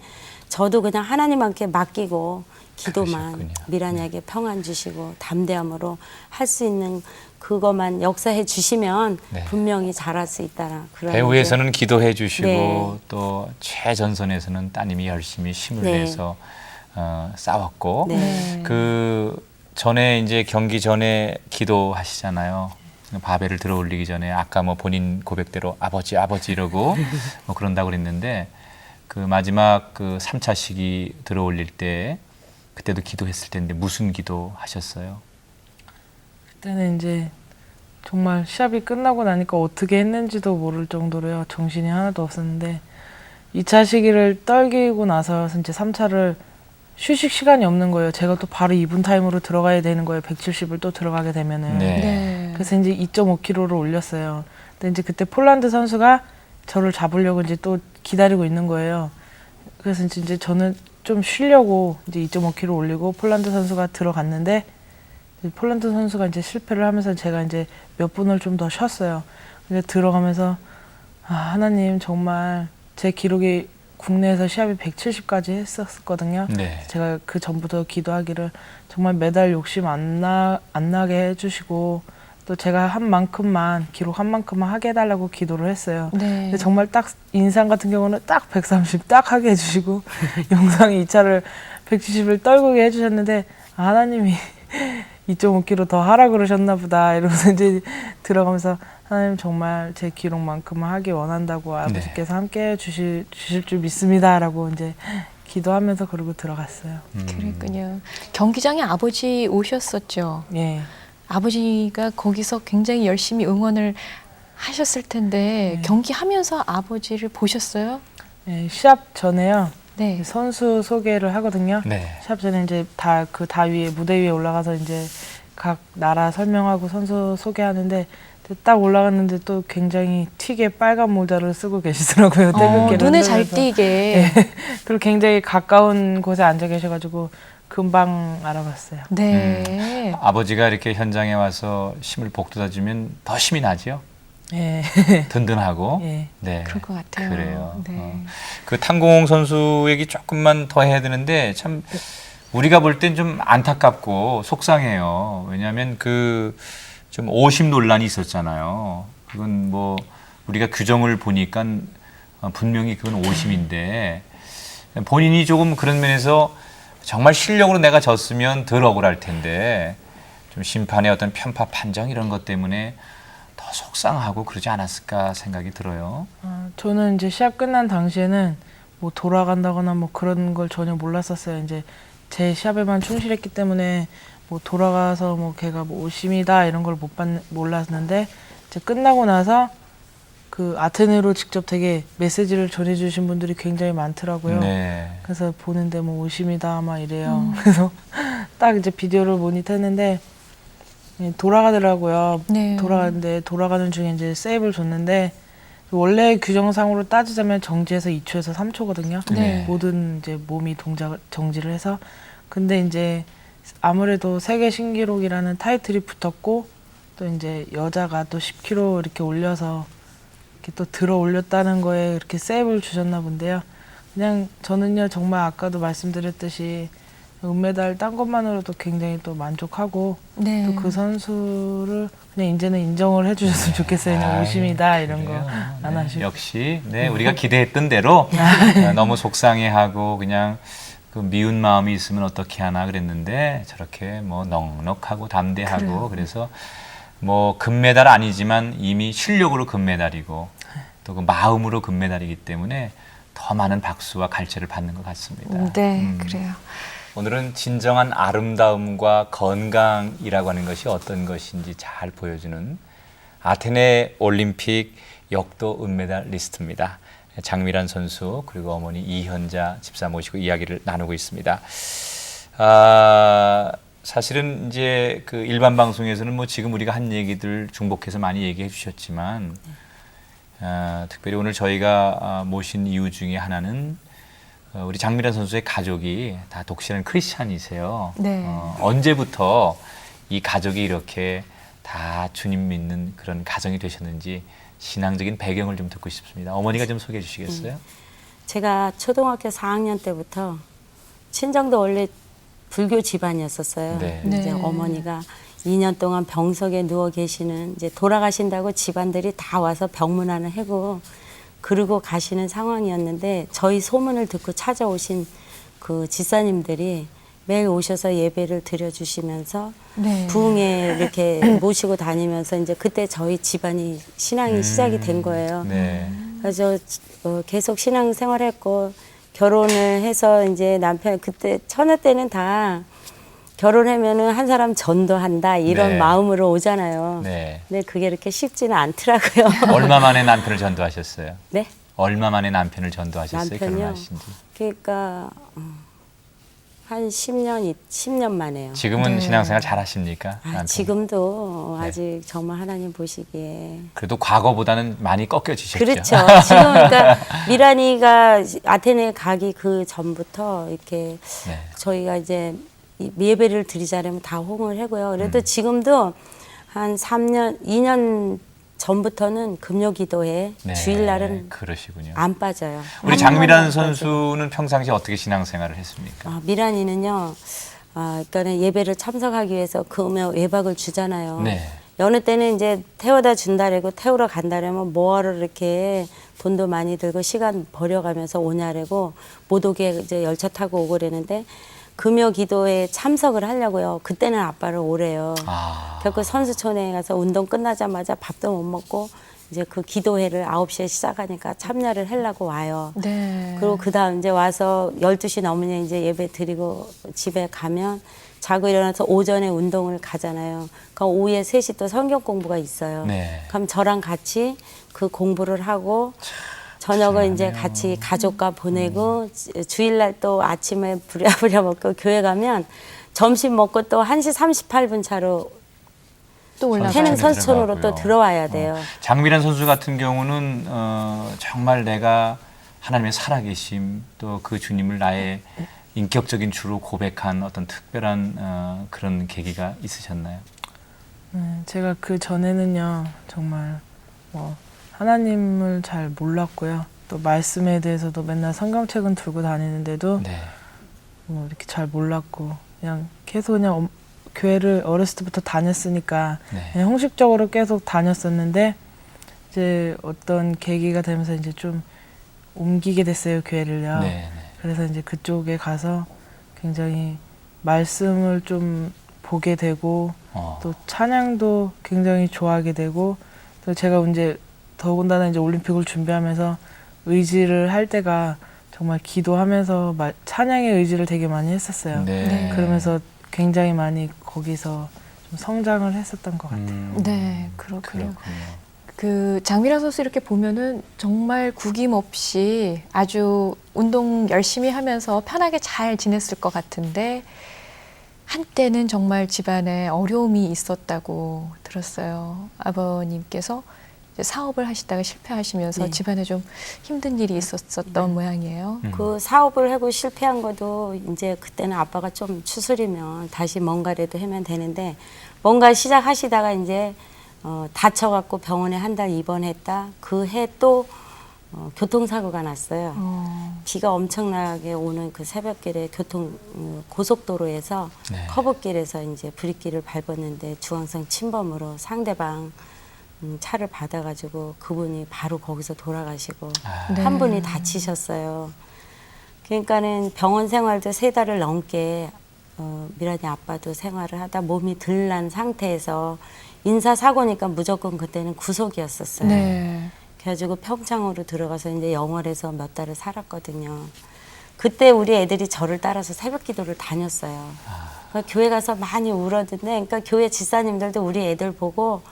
저도 그냥 하나님께 맡기고 기도만 그러셨군요. 미란이에게 평안 주시고 담대함으로 할 수 있는 그것만 역사해 주시면 네. 분명히 잘할 수 있다라 그런 배우에서는 기도해 주시고 네. 또 최전선에서는 따님이 열심히 힘을 네. 내서 싸웠고 네. 그 전에 이제 경기 전에 기도하시잖아요. 바벨을 들어 올리기 전에 아까 뭐 본인 고백대로 아버지 이러고 뭐 그런다고 그랬는데 그 마지막 그 3차 시기 들어 올릴 때 그때도 기도했을 텐데 무슨 기도 하셨어요? 그때는 이제 정말 시합이 끝나고 나니까 어떻게 했는지도 모를 정도로요. 정신이 하나도 없었는데 2차 시기를 떨기고 나서 이제 3차를 휴식 시간이 없는 거예요. 제가 또 바로 2분 타임으로 들어가야 되는 거예요. 170을 또 들어가게 되면은. 네. 그래서 이제 2.5kg를 올렸어요. 근데 이제 그때 폴란드 선수가 저를 잡으려고 이제 또 기다리고 있는 거예요. 그래서 이제 저는 좀 쉬려고 이제 2.5kg 올리고 폴란드 선수가 들어갔는데 폴란드 선수가 이제 실패를 하면서 제가 이제 몇 분을 좀 더 쉬었어요. 근데 들어가면서 하나님 정말 제 기록이 국내에서 시합이 170까지 했었거든요. 네. 제가 그 전부터 기도하기를 정말 메달 욕심 안 나게 해주시고 또 제가 한 만큼만 기록 한 만큼만 하게 해달라고 기도를 했어요. 네. 근데 정말 딱 인상 같은 경우는 딱 130 딱 하게 해주시고 영상이 2차를 170을 떨구게 해주셨는데 하나님이 2.5kg 더 하라 그러셨나 보다 이러면서 이제 들어가면서 하나님 정말 제 기록만큼만 하기 원한다고 아버지께서 함께 주실 줄 믿습니다라고 이제 기도하면서 그러고 들어갔어요. 그랬군요. 경기장에 아버지 오셨었죠. 예. 아버지가 거기서 굉장히 열심히 응원을 하셨을 텐데 경기하면서 아버지를 보셨어요? 예, 시합 전에요. 네. 선수 소개를 하거든요. 네. 시합 전에 이제 그 위에 무대 위에 올라가서 이제 각 나라 설명하고 선수 소개하는데 딱 올라갔는데 또 굉장히 튀게 빨간 모자를 쓰고 계시더라고요. 태극기를 눈에 잘 흔들면서. 띄게. 네. 그리고 굉장히 가까운 곳에 앉아 계셔가지고 금방 알아봤어요. 네. 아버지가 이렇게 현장에 와서 힘을 복돋아주면 더 힘이 나죠. 예. 든든하고. 예. 네. 그럴 것 같아요. 그래요. 네. 그 탕공 선수 얘기 조금만 더 해야 되는데 참 우리가 볼 땐 좀 안타깝고 속상해요. 왜냐하면 그 좀 오심 논란이 있었잖아요. 그건 뭐 우리가 규정을 보니까 분명히 그건 오심인데 본인이 조금 그런 면에서 정말 실력으로 내가 졌으면 덜 억울할 텐데 좀 심판의 어떤 편파 판정 이런 것 때문에 더 속상하고 그러지 않았을까 생각이 들어요. 저는 이제 시합 끝난 당시에는 뭐 돌아간다거나 뭐 그런 걸 전혀 몰랐었어요. 이제 제 시합에만 충실했기 때문에 뭐 돌아가서 뭐 걔가 뭐 오심이다 이런 걸 몰랐는데 이제 끝나고 나서 그 아테네로 직접 되게 메시지를 전해주신 분들이 굉장히 많더라고요. 네. 그래서 보는데 뭐 오심이다 막 이래요. 그래서 딱 이제 비디오를 모니터했는데 돌아가더라고요. 네. 돌아가는데 돌아가는 중에 이제 세이브를 줬는데 원래 규정상으로 따지자면 정지해서 2초에서 3초거든요. 네. 모든 이제 몸이 정지를 해서 근데 이제 아무래도 세계 신기록이라는 타이틀이 붙었고 또 이제 여자가 또 10kg 이렇게 올려서 이렇게 또 들어 올렸다는 거에 이렇게 세이브를 주셨나 본데요. 그냥 저는요 정말 아까도 말씀드렸듯이 은메달 딴 것만으로도 굉장히 또 만족하고 네. 또 그 선수를 그냥 이제는 인정을 해주셨으면 좋겠어요. 그냥 오심이다 이런 거 안 하시고. 역시 네 우리가 기대했던 대로 너무 속상해하고 그냥 그 미운 마음이 있으면 어떻게 하나 그랬는데 저렇게 뭐 넉넉하고 담대하고 그래서 뭐 금메달 아니지만 이미 실력으로 금메달이고 또 그 마음으로 금메달이기 때문에 더 많은 박수와 갈채를 받는 것 같습니다. 네, 그래요. 오늘은 진정한 아름다움과 건강이라고 하는 것이 어떤 것인지 잘 보여주는 아테네 올림픽 역도 은메달리스트입니다. 장미란 선수 그리고 어머니 이현자 집사 모시고 이야기를 나누고 있습니다. 사실은 이제 그 일반 방송에서는 뭐 지금 우리가 한 얘기들 중복해서 많이 얘기해 주셨지만 특별히 오늘 저희가 모신 이유 중에 하나는 우리 장미란 선수의 가족이 다 독실한 크리스찬이세요. 네. 언제부터 이 가족이 이렇게 다 주님 믿는 그런 가정이 되셨는지 신앙적인 배경을 좀 듣고 싶습니다. 어머니가 좀 소개해 주시겠어요? 제가 초등학교 4학년 때부터 친정도 원래 불교 집안이었었어요. 네. 네. 이제 어머니가 2년 동안 병석에 누워 계시는 이제 돌아가신다고 집안들이 다 와서 병문안을 해고 그러고 가시는 상황이었는데 저희 소문을 듣고 찾아오신 그 지사님들이 매일 오셔서 예배를 드려주시면서 네. 부흥회 이렇게 모시고 다니면서 이제 그때 저희 집안이 신앙이 시작이 된 거예요. 네. 그래서 계속 신앙 생활했고 결혼을 해서 이제 남편 그때 처녀 때는 다 결혼하면은 한 사람 전도한다 이런 네. 마음으로 오잖아요. 네. 근데 그게 이렇게 쉽지는 않더라고요. 얼마 만에 남편을 전도하셨어요? 네. 얼마 만에 남편을 전도하셨어요? 남편이요? 결혼하신 지? 그러니까 한 10년 만에요. 지금은 네. 신앙생활 잘 하십니까? 아, 남편? 지금도 네. 아직 정말 하나님 보시기에 그래도 과거보다는 많이 꺾여지셨죠? 그렇죠. 지금 그러니까 미란이가 아테네 가기 그 전부터 이렇게 네. 저희가 이제 예배를 드리자면 다 호응을 하고요. 그래도 지금도 한 2년 전부터는 금요기도회 네. 주일날은 그러시군요. 안 빠져요. 우리 한 장미란 번도 안 빠져요. 선수는 평상시에 어떻게 신앙생활을 했습니까? 미란이는요. 그러니까는 예배를 참석하기 위해서 금요 외박을 주잖아요. 네. 여느 때는 이제 태워다 준다래고 태우러 간다라면 뭐하러 이렇게 돈도 많이 들고 시간 버려가면서 오냐래고 못 오게 이제 열차 타고 오고 그랬는데 금요 기도에 참석을 하려고요. 그때는 아빠를 오래요. 그래서 선수촌에 가서 운동 끝나자마자 밥도 못 먹고 이제 그 기도회를 9시에 시작하니까 참여를 하려고 와요. 네. 그리고 그다음 이제 와서 12시 넘으면 이제 예배 드리고 집에 가면 자고 일어나서 오전에 운동을 가잖아요. 그럼 오후에 3시 또 성경 공부가 있어요. 네. 그럼 저랑 같이 그 공부를 하고 저녁을 이제 같이 가족과 보내고 주일날 또 아침에 부랴부랴 먹고 교회 가면 점심 먹고 또 1시 38분 차로 또 올라가요. 태릉 선수촌으로 또 들어가고요. 들어와야 돼요. 장미란 선수 같은 경우는 정말 내가 하나님의 살아계심 또 그 주님을 나의 인격적인 주로 고백한 어떤 특별한 그런 계기가 있으셨나요? 제가 그 전에는요 정말 뭐 하나님을 잘 몰랐고요. 또 말씀에 대해서도 맨날 성경책은 들고 다니는데도 네. 뭐 이렇게 잘 몰랐고 그냥 계속 그냥 교회를 어렸을 때부터 다녔으니까 네. 그냥 형식적으로 계속 다녔었는데 이제 어떤 계기가 되면서 이제 좀 옮기게 됐어요 교회를요. 네. 네. 그래서 이제 그쪽에 가서 굉장히 말씀을 좀 보게 되고 또 찬양도 굉장히 좋아하게 되고 또 제가 이제 더군다나 이제 올림픽을 준비하면서 의지를 할 때가 정말 기도하면서 찬양의 의지를 되게 많이 했었어요. 네. 그러면서 굉장히 많이 거기서 좀 성장을 했었던 것 같아요. 네, 그렇군요. 그렇군요. 그 장미란 선수 이렇게 보면은 정말 구김없이 아주 운동 열심히 하면서 편하게 잘 지냈을 것 같은데 한때는 정말 집안에 어려움이 있었다고 들었어요. 아버님께서 이제 사업을 하시다가 실패하시면서 네. 집안에 좀 힘든 일이 있었던 모양이에요. 그 사업을 하고 실패한 것도 이제 그때는 아빠가 좀 추스리면 다시 뭔가라도 하면 되는데 뭔가 시작하시다가 이제 다쳐갖고 병원에 한 달 입원했다. 그 해 또 교통사고가 났어요. 비가 엄청나게 오는 그 새벽길에 고속도로에서 네. 커브길에서 이제 브릿길을 밟았는데 중앙선 침범으로 상대방 차를 받아가지고 그분이 바로 거기서 돌아가시고 네. 한 분이 다치셨어요. 그러니까는 병원 생활도 3달을 넘게 미란이 아빠도 생활을 하다 몸이 덜 난 상태에서 인사사고니까 무조건 그때는 구속이었었어요. 네. 그래가지고 평창으로 들어가서 이제 영월에서 몇 달을 살았거든요. 그때 우리 애들이 저를 따라서 새벽 기도를 다녔어요. 그러니까 교회 가서 많이 울었는데, 그러니까 교회 집사님들도 우리 애들 보고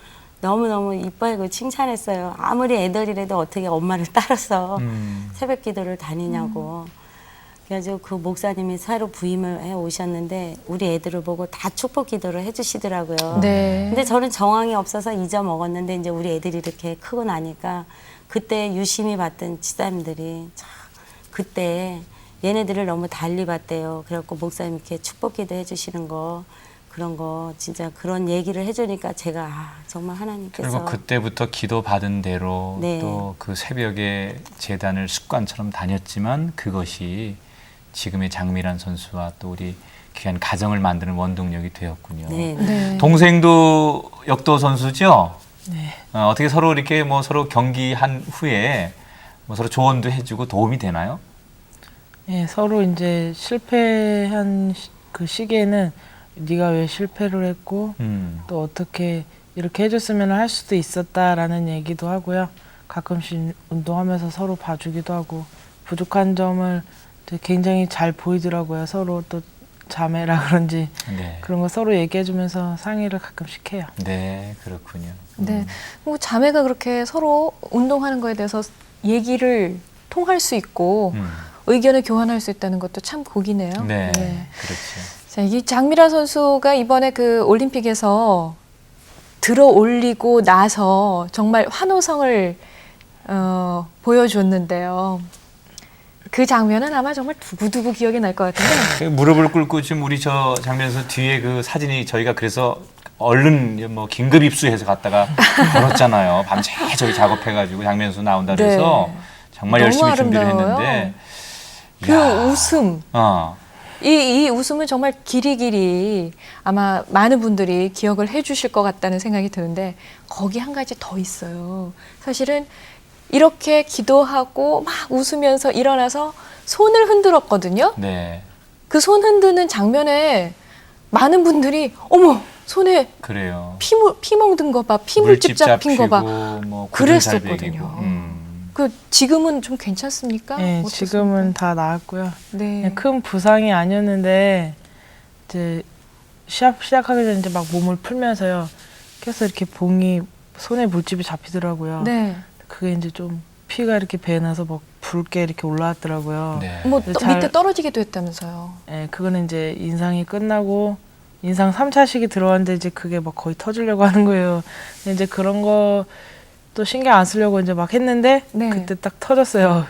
너무너무 이뻐하고 칭찬했어요. 아무리 애들이라도 어떻게 엄마를 따라서 새벽 기도를 다니냐고. 그래가지고 그 목사님이 새로 부임을 해 오셨는데 우리 애들을 보고 다 축복 기도를 해주시더라고요. 네. 근데 저는 정황이 없어서 잊어먹었는데 이제 우리 애들이 이렇게 크고 나니까 그때 유심히 봤던 지사님들이 참 그때 얘네들을 너무 달리 봤대요. 그래갖고 목사님 이렇게 축복 기도 해주시는 거 그런 거 진짜 그런 얘기를 해주니까 제가 정말 하나님께서 그리고 그때부터 기도 받은 대로 네. 또 그 새벽에 재단을 습관처럼 다녔지만 그것이 지금의 장미란 선수와 또 우리 귀한 가정을 만드는 원동력이 되었군요. 네. 네. 동생도 역도 선수죠? 네. 어떻게 서로 이렇게 뭐 서로 경기한 후에 뭐 서로 조언도 해주고 도움이 되나요? 예, 서로 이제 실패한 그 시기에는 네가 왜 실패를 했고 또 어떻게 이렇게 해줬으면 할 수도 있었다라는 얘기도 하고요. 가끔씩 운동하면서 서로 봐주기도 하고 부족한 점을 굉장히 잘 보이더라고요. 서로 또 자매라 그런지 네. 그런 거 서로 얘기해주면서 상의를 가끔씩 해요. 네, 그렇군요. 네. 뭐 자매가 그렇게 서로 운동하는 거에 대해서 얘기를 통할 수 있고 의견을 교환할 수 있다는 것도 참 복이네요. 네, 네. 그렇죠. 자, 이 장미란 선수가 이번에 그 올림픽에서 들어 올리고 나서 정말 환호성을 보여줬는데요. 그 장면은 아마 정말 두고두고 기억이 날 것 같은데. 그 무릎을 꿇고 지금 우리 저 장면에서 뒤에 그 사진이 저희가 그래서 얼른 뭐 긴급 입수해서 갔다가 걸었잖아요. 밤새 저희 작업해가지고 장면에서 나온다 그래서 네. 정말 너무 열심히 준비를 아름다워요. 했는데 그 이야. 웃음. 이 웃음은 정말 길이길이 아마 많은 분들이 기억을 해주실 것 같다는 생각이 드는데 거기 한 가지 더 있어요. 사실은 이렇게 기도하고 막 웃으면서 일어나서 손을 흔들었거든요. 네, 그 손 흔드는 장면에 많은 분들이 어머 손에 그래요. 피 멍든 거 봐, 피물집 잡힌 거 봐. 뭐 그랬었거든요. 그 지금은 좀 괜찮습니까? 네, 어떻습니까? 지금은 다 나았고요. 네. 그냥 큰 부상이 아니었는데 이제 시작하기 전에 이제 막 몸을 풀면서요. 계속 이렇게 봉이 손에 물집이 잡히더라고요. 네. 그게 이제 좀 피가 이렇게 배에 나서 막 붉게 이렇게 올라왔더라고요. 네. 뭐 잘- 밑에 떨어지기도 했다면서요. 예, 그거는 이제 인상이 끝나고 인상 3차식이 들어왔는데 이제 그게 막 거의 터지려고 하는 거예요. 근데 이제 그런 거 또 신경 안 쓰려고 이제 막 했는데 네. 그때 딱 터졌어요.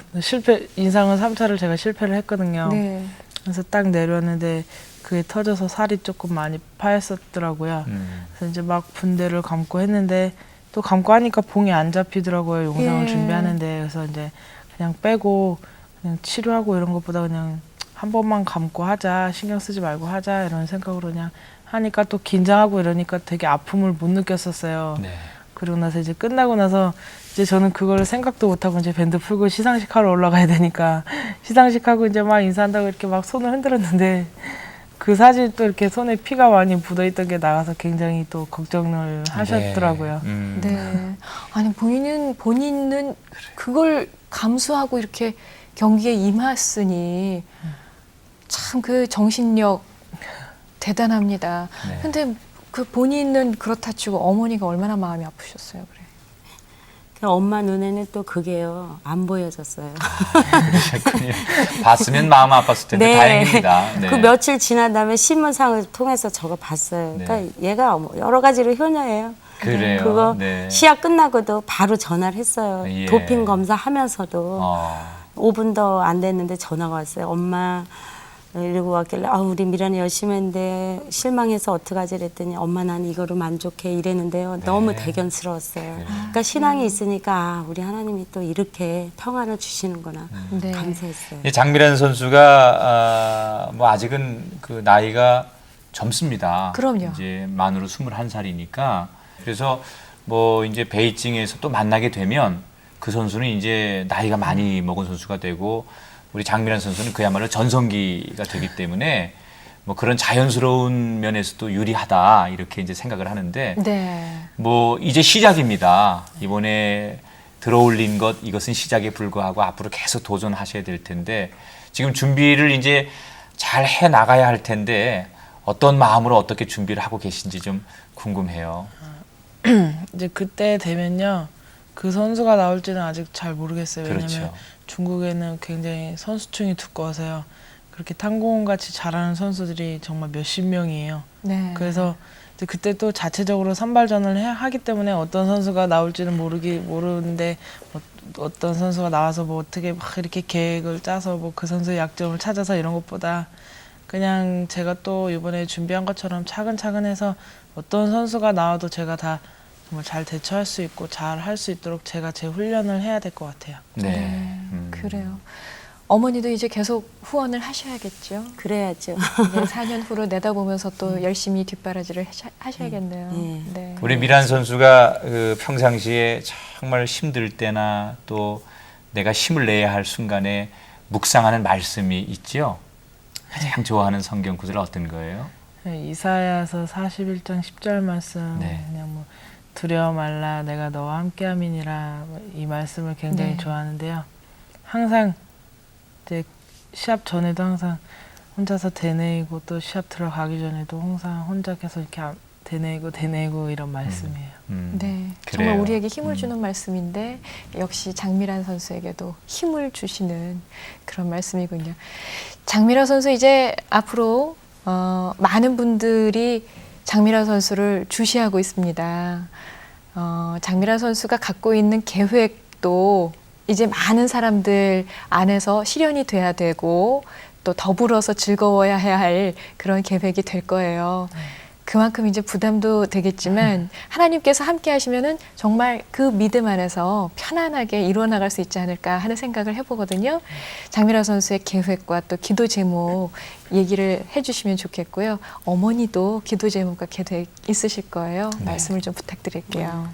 인상은 3차를 제가 실패를 했거든요. 네. 그래서 딱 내려왔는데 그게 터져서 살이 조금 많이 파였었더라고요. 그래서 이제 막 분대를 감고 했는데 또 감고 하니까 봉이 안 잡히더라고요. 영상을 예. 준비하는데. 그래서 이제 그냥 빼고 그냥 치료하고 이런 것보다 그냥 한 번만 감고 하자. 신경 쓰지 말고 하자. 이런 생각으로 그냥 하니까 또 긴장하고 이러니까 되게 아픔을 못 느꼈었어요. 네. 그리고 나서 이제 끝나고 나서 이제 저는 그걸 생각도 못하고 이제 밴드 풀고 시상식 하러 올라가야 되니까 시상식 하고 이제 막 인사한다고 이렇게 막 손을 흔들었는데 그 사진 또 이렇게 손에 피가 많이 묻어있던 게 나가서 굉장히 또 걱정을 하셨더라고요. 네. 아니 본인은 그걸 감수하고 이렇게 경기에 임했으니 참 그 정신력 대단합니다. 네. 근데 그 본인은 그렇다 치고 어머니가 얼마나 마음이 아프셨어요, 그래. 그 엄마 눈에는 또 그게요 안 보여졌어요. 그러셨군요. 봤으면 마음 아팠을 텐데 다행입니다. 네. 그 며칠 지난 다음에 신문상을 통해서 저거 봤어요. 네. 그러니까 얘가 뭐 여러 가지로 효녀예요. 그래요. 그거 네. 시합 끝나고도 바로 전화를 했어요. 예. 도핑 검사 하면서도 5분도 안 됐는데 전화가 왔어요. 엄마 이러고 왔길래 우리 미란이 열심히 했는데 실망해서 어떡하지 그랬더니 엄마 난 이거로 만족해 이랬는데요. 너무 대견스러웠어요. 그러니까 신앙이 있으니까 우리 하나님이 또 이렇게 평안을 주시는구나 네. 감사했어요. 이 장미란 선수가 뭐 아직은 그 나이가 젊습니다. 그럼요. 이제 만으로 21살이니까 그래서 뭐 이제 베이징에서 또 만나게 되면 그 선수는 이제 나이가 많이 먹은 선수가 되고 우리 장미란 선수는 그야말로 전성기가 되기 때문에 뭐 그런 자연스러운 면에서도 유리하다 이렇게 이제 생각을 하는데 네. 뭐 이제 시작입니다. 이번에 들어올린 것 이것은 시작에 불과하고 앞으로 계속 도전하셔야 될 텐데 지금 준비를 이제 잘 해 나가야 할 텐데 어떤 마음으로 어떻게 준비를 하고 계신지 좀 궁금해요. 이제 그때 되면요. 그 선수가 나올지는 아직 잘 모르겠어요. 왜냐면 그렇죠. 중국에는 굉장히 선수층이 두꺼워서요. 그렇게 탕공같이 잘하는 선수들이 정말 몇십 명이에요. 네. 그래서 이제 그때 또 자체적으로 선발전을 하기 때문에 어떤 선수가 나올지는 모르는데 어떤 선수가 나와서 뭐 어떻게 막 이렇게 계획을 짜서 뭐 그 선수의 약점을 찾아서 이런 것보다 그냥 제가 또 이번에 준비한 것처럼 차근차근 해서 어떤 선수가 나와도 제가 다 정말 잘 대처할 수 있고 잘 할 수 있도록 제가 제 훈련을 해야 될 것 같아요. 네. 그래요. 어머니도 이제 계속 후원을 하셔야겠죠. 그래야죠. 네, 4년 후로 내다보면서 또 열심히 뒷바라지를 하셔야겠네요. 네. 네. 우리 미란 선수가 그 평상시에 정말 힘들 때나 또 내가 힘을 내야 할 순간에 묵상하는 말씀이 있죠. 가장 좋아하는 성경 구절 어떤 거예요? 이사야서 41장 10절 말씀 네. 그냥 뭐 두려워 말라 내가 너와 함께함이니라 이 말씀을 굉장히 네. 좋아하는데요. 항상 이제 시합 전에도 항상 혼자서 되뇌이고 또 시합 들어가기 전에도 항상 혼자 계속 이렇게 되뇌이고 이런 말씀이에요. 네, 그래요. 정말 우리에게 힘을 주는 말씀인데 역시 장미란 선수에게도 힘을 주시는 그런 말씀이군요. 장미란 선수 이제 앞으로 많은 분들이 장미란 선수를 주시하고 있습니다. 장미란 선수가 갖고 있는 계획도 이제 많은 사람들 안에서 실현이 돼야 되고 또 더불어서 즐거워야 해야 할 그런 계획이 될 거예요. 그만큼 이제 부담도 되겠지만 하나님께서 함께 하시면은 정말 그 믿음 안에서 편안하게 이루어 나갈 수 있지 않을까 하는 생각을 해보거든요. 장미라 선수의 계획과 또 기도 제목 얘기를 해주시면 좋겠고요. 어머니도 기도 제목과 계획 있으실 거예요. 네. 말씀을 좀 부탁드릴게요.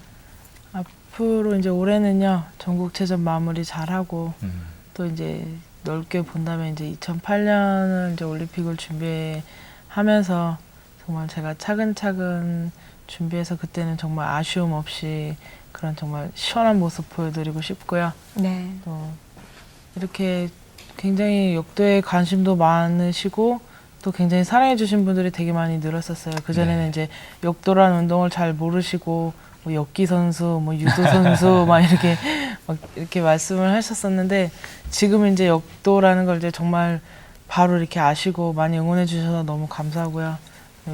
앞으로 이제 올해는요 전국체전 마무리 잘하고 음. 또 이제 넓게 본다면 이제 2008년을 이제 올림픽을 준비하면서 정말 제가 차근차근 준비해서 그때는 정말 아쉬움 없이 그런 정말 시원한 모습 보여드리고 싶고요. 네. 또 이렇게 굉장히 역도에 관심도 많으시고 또 굉장히 사랑해 주신 분들이 되게 많이 늘었었어요. 그전에는 네. 이제 역도라는 운동을 잘 모르시고 뭐 역기 선수, 뭐 유도 선수 막 이렇게 말씀을 하셨었는데 지금 이제 역도라는 걸 이제 정말 바로 이렇게 아시고 많이 응원해 주셔서 너무 감사하고요.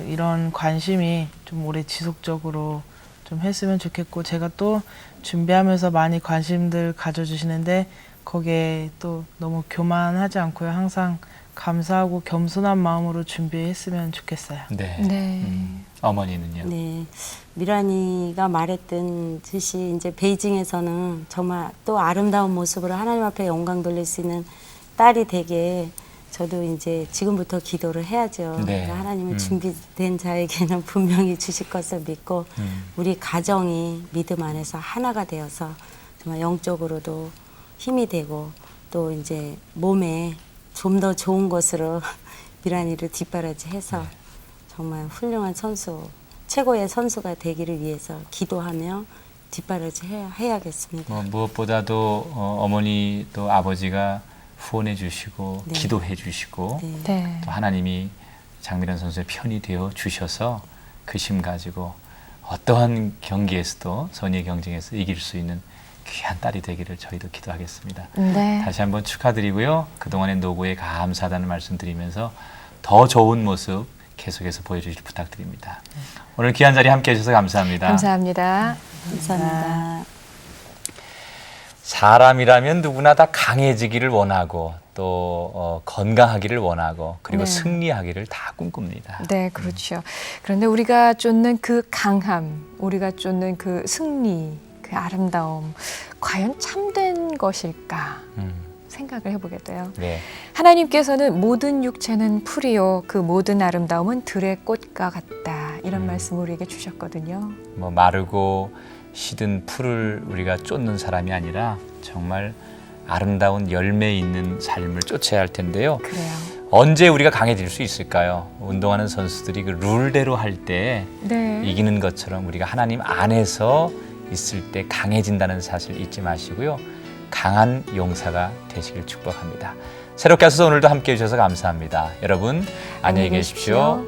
이런 관심이 좀 오래 지속적으로 좀 했으면 좋겠고 제가 또 준비하면서 많이 관심들 가져주시는데 거기에 또 너무 교만하지 않고요. 항상 감사하고 겸손한 마음으로 준비했으면 좋겠어요. 네. 네. 어머니는요? 네, 미란이가 말했던 듯이 이제 베이징에서는 정말 또 아름다운 모습으로 하나님 앞에 영광 돌릴 수 있는 딸이 되게 저도 이제 지금부터 기도를 해야죠. 네. 하나님은 준비된 자에게는 분명히 주실 것을 믿고 우리 가정이 믿음 안에서 하나가 되어서 정말 영적으로도 힘이 되고 또 이제 몸에 좀 더 좋은 것으로 미란이를 뒷바라지해서 정말 훌륭한 선수, 최고의 선수가 되기를 위해서 기도하며 뒷바라지 해야겠습니다. 무엇보다도 어머니 또 아버지가 후원해 주시고 네. 기도해 주시고 네. 네. 또 하나님이 장미란 선수의 편이 되어 주셔서 그 힘 가지고 어떠한 경기에서도 선의의 경쟁에서 이길 수 있는 귀한 딸이 되기를 저희도 기도하겠습니다. 네. 다시 한번 축하드리고요. 그동안의 노고에 감사하다는 말씀 드리면서 더 좋은 모습 계속해서 보여주실 부탁드립니다. 오늘 귀한 자리 함께해 주셔서 감사합니다. 감사합니다. 감사합니다. 사람이라면 누구나 다 강해지기를 원하고 또 건강하기를 원하고 그리고 네. 승리하기를 다 꿈꿉니다. 네, 그렇죠. 그런데 우리가 쫓는 그 강함, 우리가 쫓는 그 승리, 그 아름다움, 과연 참된 것일까 생각을 해보게 돼요. 네. 하나님께서는 모든 육체는 풀이요, 그 모든 아름다움은 들의 꽃과 같다. 이런 말씀을 우리에게 주셨거든요. 뭐 마르고 시든 풀을 우리가 쫓는 사람이 아니라 정말 아름다운 열매 있는 삶을 쫓아야 할 텐데요. 그래요. 언제 우리가 강해질 수 있을까요? 운동하는 선수들이 그 룰대로 할 때 네. 이기는 것처럼 우리가 하나님 안에서 있을 때 강해진다는 사실 잊지 마시고요. 강한 용사가 되시길 축복합니다. 새롭게 하셔서 오늘도 함께해 주셔서 감사합니다. 여러분 안녕히 계십시오.